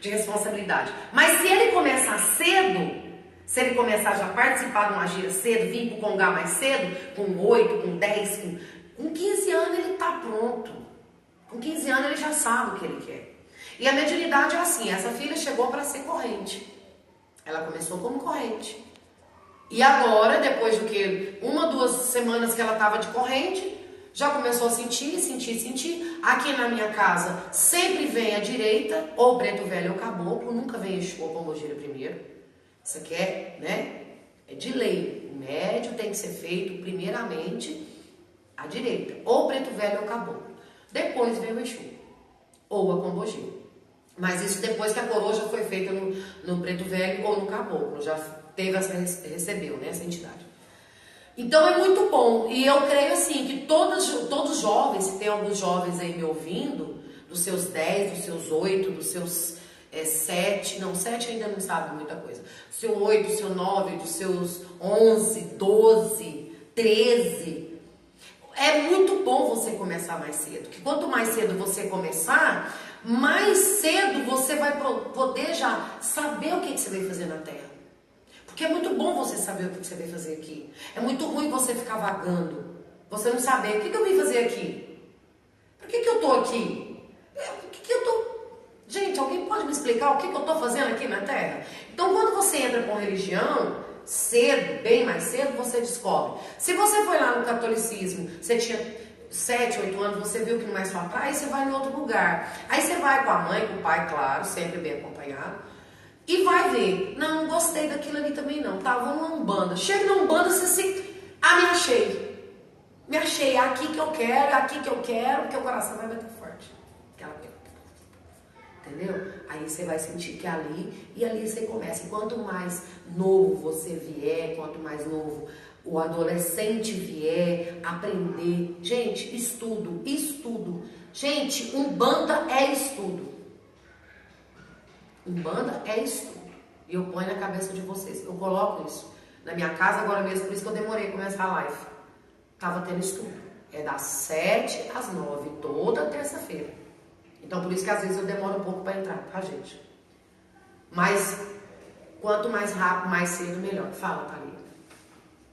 de responsabilidade. Mas se ele começar cedo, se ele começar já a participar de uma gira cedo, vir pro Congá mais cedo, com 8, com 10, com 15 anos ele tá pronto. Com 15 anos ele já sabe o que ele quer. E a mediunidade é assim, essa filha chegou para ser corrente. Ela começou como corrente. E agora, depois de que 1, 2 semanas que ela estava de corrente, já começou a sentir. Aqui na minha casa sempre vem à direita, ou preto velho ou caboclo, nunca vem Exu ou Pombogira primeiro. Isso aqui é de lei. O médio tem que ser feito primeiramente à direita, ou preto velho ou caboclo. Depois vem o Exu, ou a Pombogira. Mas isso depois que a coroa já foi feita no preto velho ou no caboclo, já recebeu, né, essa entidade. Então é muito bom, e eu creio assim, que todos os jovens, se tem alguns jovens aí me ouvindo, dos seus 10, dos seus 8, dos seus 7, não, 7 ainda não sabe muita coisa, do seu 8, do seu 9, dos seus 11, 12, 13... É muito bom você começar mais cedo, porque quanto mais cedo você começar, mais cedo você vai poder já saber o que você veio fazer na Terra. Porque é muito bom você saber o que você veio fazer aqui. É muito ruim você ficar vagando, você não saber o que eu vim fazer aqui. Por que eu tô aqui? Gente, alguém pode me explicar o que eu tô fazendo aqui na Terra? Então, quando você entra com religião, cedo, bem mais cedo, você descobre. Se você foi lá no catolicismo, você tinha 7, 8 anos, você viu que não é sua praia, você vai em outro lugar. Aí você vai com a mãe, com o pai, claro, sempre bem acompanhado, e vai ver. Não gostei daquilo ali também não. Vou numa Umbanda. Chega na Umbanda, você se... me achei. Me achei, é aqui que eu quero, porque o coração vai bater forte. Entendeu? Aí você vai sentir que ali você começa. E quanto mais novo você vier, quanto mais novo o adolescente vier aprender. Gente, estudo. Gente, Umbanda é estudo. Umbanda é estudo. E eu ponho na cabeça de vocês. Eu coloco isso na minha casa agora mesmo, por isso que eu demorei a começar a live. Tava tendo estudo. É das 7 às 9, toda terça-feira. Então, por isso que às vezes eu demoro um pouco para entrar, tá, gente? Mas, quanto mais rápido, mais cedo, melhor. Fala, Thalita.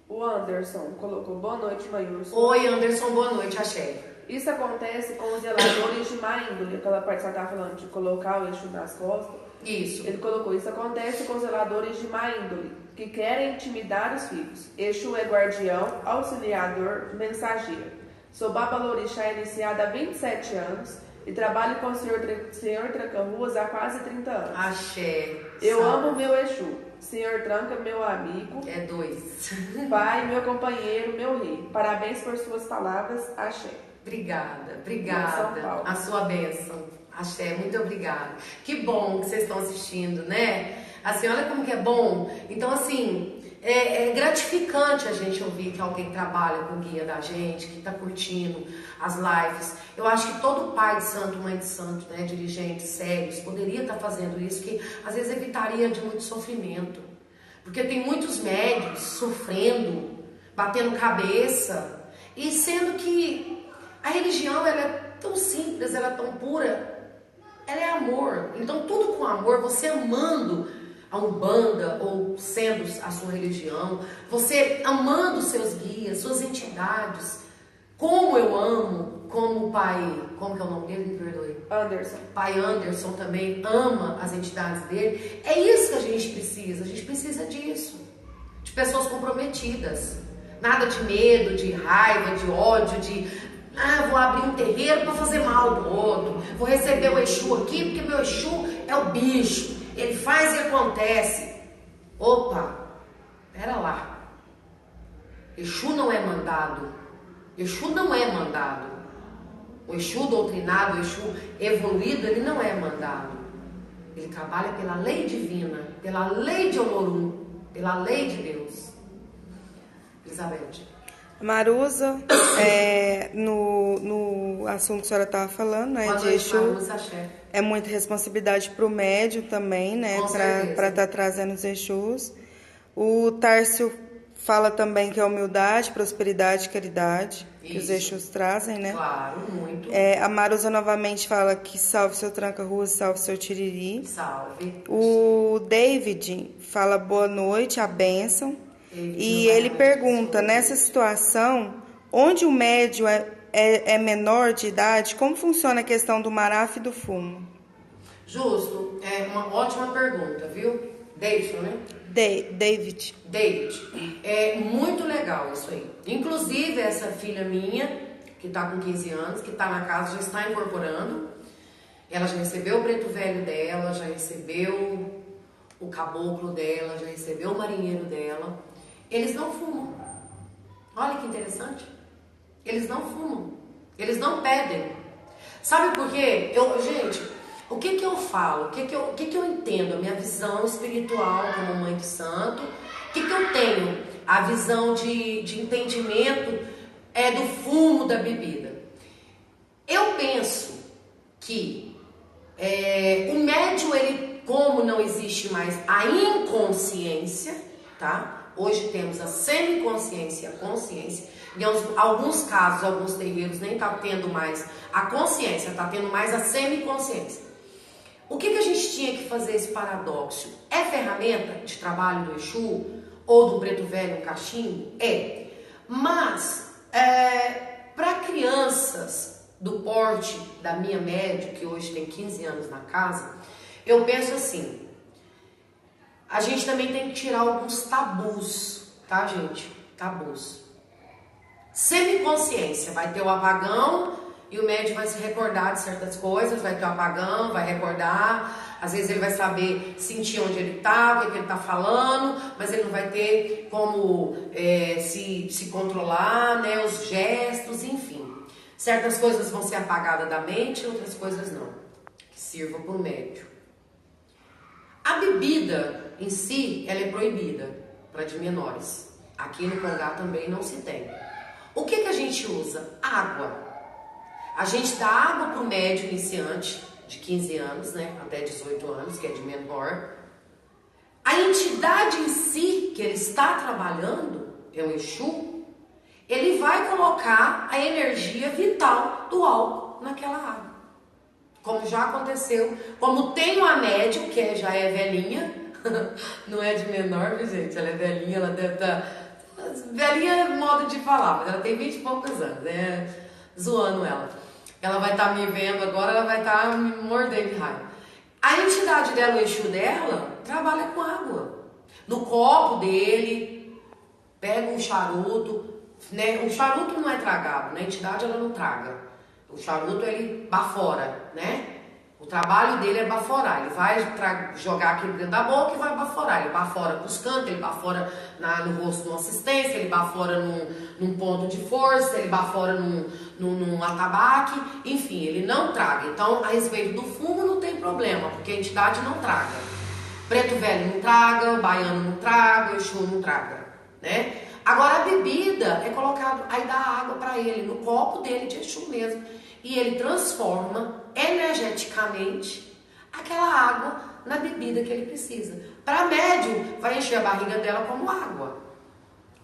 O Anderson colocou, boa noite, Maílson. Oi, Anderson, boa noite, axé. Isso acontece com os zeladores de má índole. Aquela parte que você estava falando de colocar o Exu nas costas. Isso. Ele colocou, isso acontece com os zeladores de má índole, que querem intimidar os filhos. Exu é guardião, auxiliador, mensageiro. Sou babalorixá iniciada há 27 anos. E trabalho com o senhor Tranca-Ruas há quase 30 anos. Axé. Eu amo meu Exu. Senhor Tranca, meu amigo. É 2. Pai, meu companheiro, meu rei. Parabéns por suas palavras. Axé. Obrigada. São Paulo. A sua bênção. Axé, muito obrigada. Que bom que vocês estão assistindo, né? Assim, olha como que é bom. Então, assim... É gratificante a gente ouvir que alguém trabalha com o guia da gente, que está curtindo as lives. Eu acho que todo pai de santo, mãe de santo, né, dirigentes sérios, poderia estar fazendo isso, que às vezes evitaria de muito sofrimento. Porque tem muitos médios sofrendo, batendo cabeça, e sendo que a religião ela é tão simples, ela é tão pura, ela é amor. Então tudo com amor, você amando a Umbanda, ou sendo a sua religião, você amando seus guias, suas entidades, como eu amo, como o pai, como que é o nome dele? Me perdoe. Anderson. Pai Anderson também ama as entidades dele. É isso que a gente precisa disso, de pessoas comprometidas, nada de medo, de raiva, de ódio, vou abrir um terreiro para fazer mal pro outro, vou receber o Exu aqui, porque meu Exu é o bicho, ele faz e acontece. Opa, pera lá. Exu não é mandado. Exu não é mandado. O Exu doutrinado, o Exu evoluído, ele não é mandado. Ele trabalha pela lei divina, pela lei de Olorum, pela lei de Deus. Elizabeth. Marusa, no assunto que a senhora estava falando, né, de Exu, Marusa, é muita responsabilidade para o médium também, né, para estar trazendo os Exus. O Tárcio fala também que é humildade, prosperidade e caridade, que os Exus trazem, né? Claro, muito. A Marusa novamente fala que salve seu tranca-ruas, salve seu tiriri. Salve. O David fala boa noite, a bênção. E ele pergunta, nessa situação, onde o médium é menor de idade, como funciona a questão do marafo e do fumo? Justo, é uma ótima pergunta, viu? David, né? David. É muito legal isso aí. Inclusive, essa filha minha, que tá com 15 anos, que tá na casa, já está incorporando. Ela já recebeu o preto velho dela, já recebeu o caboclo dela, já recebeu o marinheiro dela. Eles não fumam. Olha que interessante. Eles não fumam. Eles não pedem. Sabe por quê? Gente, o que eu falo? O que eu entendo? A minha visão espiritual como mãe de santo. O que eu tenho? A visão de entendimento do fumo da bebida. Eu penso que o médium, ele, como não existe mais a inconsciência, tá? Hoje temos a semiconsciência e a consciência. Em alguns casos, alguns terreiros nem tá tendo mais a consciência, tá tendo mais a semiconsciência. O que a gente tinha que fazer esse paradoxo? É ferramenta de trabalho do Exu ou do preto velho, um cachimbo? É. Mas, para crianças do porte da minha média, que hoje tem 15 anos na casa, eu penso assim, a gente também tem que tirar alguns tabus, tá, gente? Tabus. Semiconsciência, vai ter o apagão e o médium vai se recordar de certas coisas, vai ter o apagão, vai recordar, às vezes ele vai saber sentir onde ele tá, o que ele tá falando, mas ele não vai ter como se controlar, né, os gestos, enfim. Certas coisas vão ser apagadas da mente, outras coisas não, que sirvam para o médium. A bebida em si, ela é proibida para de menores. Aqui no Congá também não se tem. O que a gente usa? Água. A gente dá água para o médium iniciante de 15 anos, né, até 18 anos, que é de menor. A entidade em si que ele está trabalhando, é o Exu, ele vai colocar a energia vital do álcool naquela água. Como já aconteceu, como tem uma médium, que já é velhinha, não é de menor, viu, gente? Ela é velhinha, ela deve estar... Velhinha é modo de falar, mas ela tem 20 e poucos anos, né? Zoando ela. Ela vai estar me vendo agora, ela vai estar me mordendo de raiva. A entidade dela, o Exu dela, trabalha com água. No copo dele, pega um charuto, né? O charuto não é tragado, né? A entidade ela não traga. O charuto ele bafora, né? O trabalho dele é baforar. Ele vai jogar aquilo dentro da boca e vai baforar. Ele bafora com os cantos, ele bafora no rosto de uma assistência, ele bafora num ponto de força, ele bafora num atabaque, enfim, ele não traga. Então, a respeito do fumo não tem problema, porque a entidade não traga. Preto velho não traga, o baiano não traga, o Exu não traga, né? Agora a bebida é colocado, aí dá água para ele, no copo dele de Exu mesmo. E ele transforma energeticamente aquela água na bebida que ele precisa. Para médium, vai encher a barriga dela como água.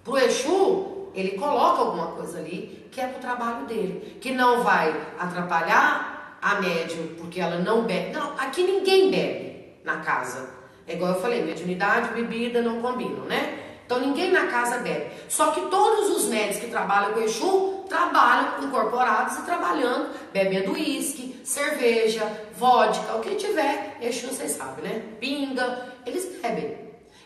Para o Exu, ele coloca alguma coisa ali que é para o trabalho dele. Que não vai atrapalhar a médium, porque ela não bebe. Não, aqui ninguém bebe na casa. É igual eu falei, mediunidade e bebida não combinam, né? Então ninguém na casa bebe. Só que todos os médicos que trabalham com Exu trabalham incorporados e trabalhando, bebendo uísque, cerveja, vodka, o que tiver, Exu vocês sabem, né? Pinga, eles bebem.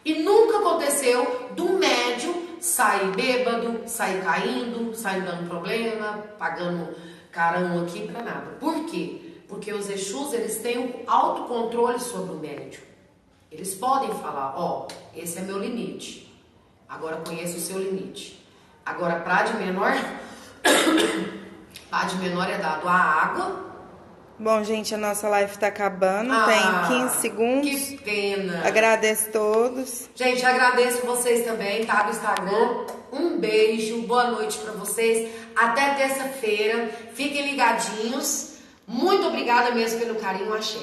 E nunca aconteceu do médium sair bêbado, sair caindo, sair dando problema, pagando carão aqui pra nada. Por quê? Porque os Exus, eles têm um autocontrole sobre o médium. Eles podem falar, ó, esse é meu limite. Agora conheça o seu limite. Agora, Pá de menor, Pá de menor é dado a água. Bom, gente, a nossa live tá acabando, tem 15 segundos. Que pena. Agradeço a todos. Gente, agradeço vocês também, tá? Do Instagram. Um beijo, boa noite pra vocês. Até terça-feira. Fiquem ligadinhos. Muito obrigada mesmo pelo carinho, axé.